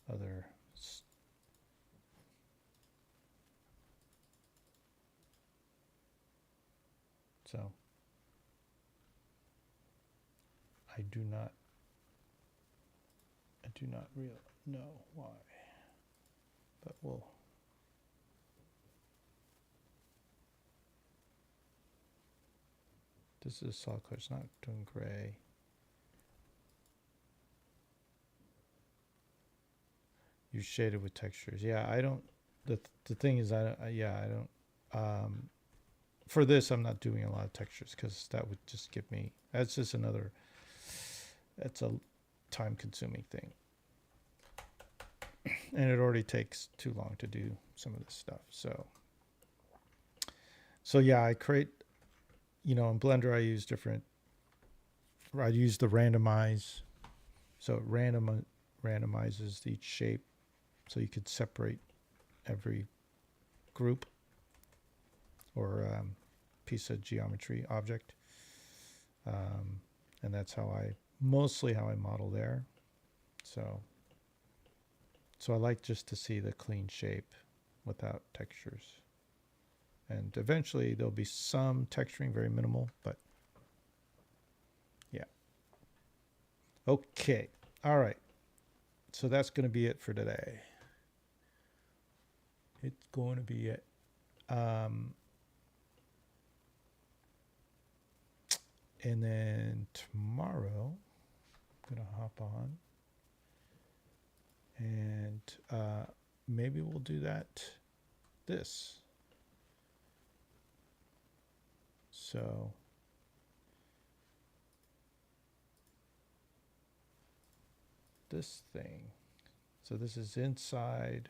other. So I do not really know why, but we'll. This is solid color. It's not doing gray. You shaded with textures. Yeah, I don't. The thing is, I don't. For this, I'm not doing a lot of textures because that would just give me. That's just another. That's a time-consuming thing, and it already takes too long to do some of this stuff. So yeah, I create. In Blender, I use different. I use the randomize, so it randomizes each shape, so you could separate every group or piece of geometry object, and that's mostly how I model there. So I like just to see the clean shape without textures. And eventually there'll be some texturing, very minimal, but yeah. Okay. All right. So that's going to be it for today. It's going to be it. And then tomorrow, I'm going to hop on and maybe we'll do this. So this thing. So this is inside.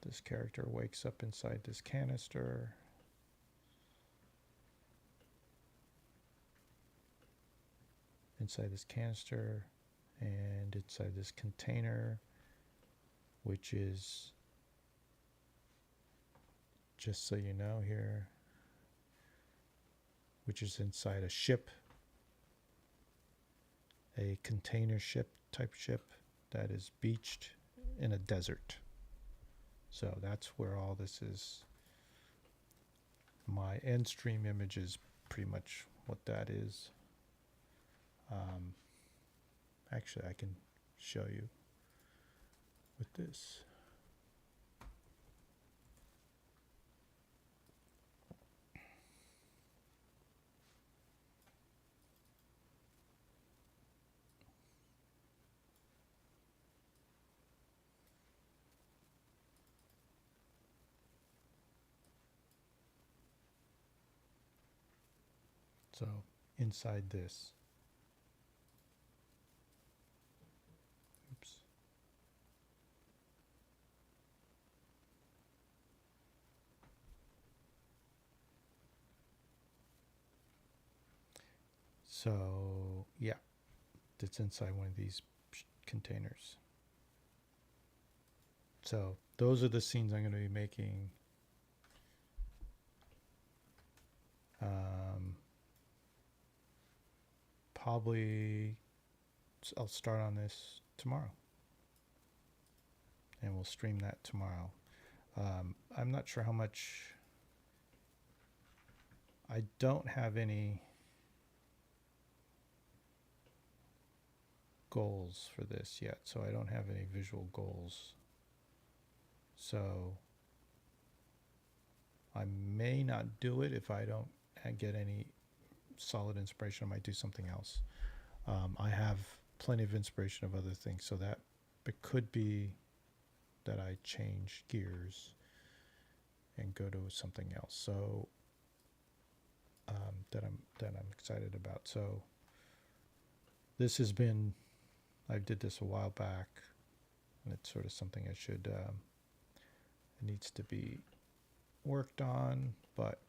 This character wakes up inside this canister. Inside this canister and inside this container, which is, just so you know here, which is inside a ship, a container ship type ship that is beached in a desert. So that's where all this is. My end stream image is pretty much what that is. Actually, I can show you with this. So inside this, So yeah, it's inside one of these containers. So those are the scenes I'm going to be making. Probably I'll start on this tomorrow, and we'll stream that tomorrow. I'm not sure how much. I don't have any goals for this yet, so I don't have any visual goals. So I may not do it if I don't get any solid inspiration. I might do something else. I have plenty of inspiration of other things, so that it could be that I change gears and go to something else. So that I'm excited about. So this has been, I did this a while back, and it's sort of something I should. It needs to be worked on, but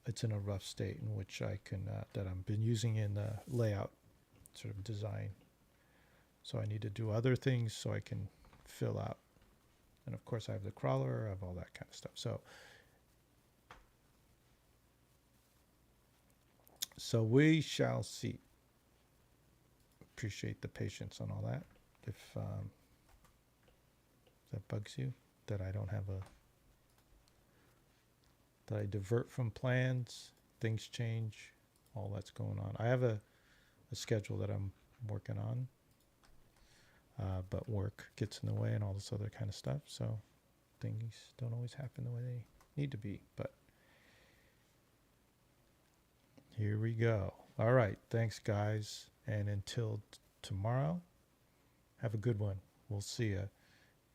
it's in a rough state in which I can that I've been using in the layout sort of design. So I need to do other things so I can fill out. And of course I have the crawler, I have all that kind of stuff. So we shall see. Appreciate the patience on all that. If that bugs you, that I don't have that I divert from plans, things change, all that's going on. I have a schedule that I'm working on, but work gets in the way and all this other kind of stuff. So things don't always happen the way they need to be, but here we go. All right. Thanks, guys. And until tomorrow, have a good one. We'll see you.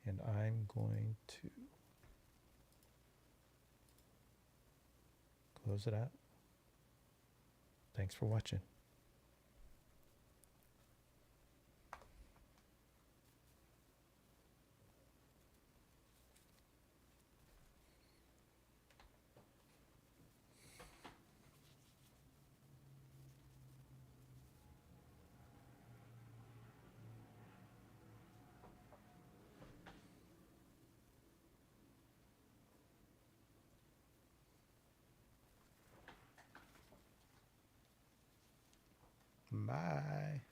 And I'm going to close it out. Thanks for watching. Bye.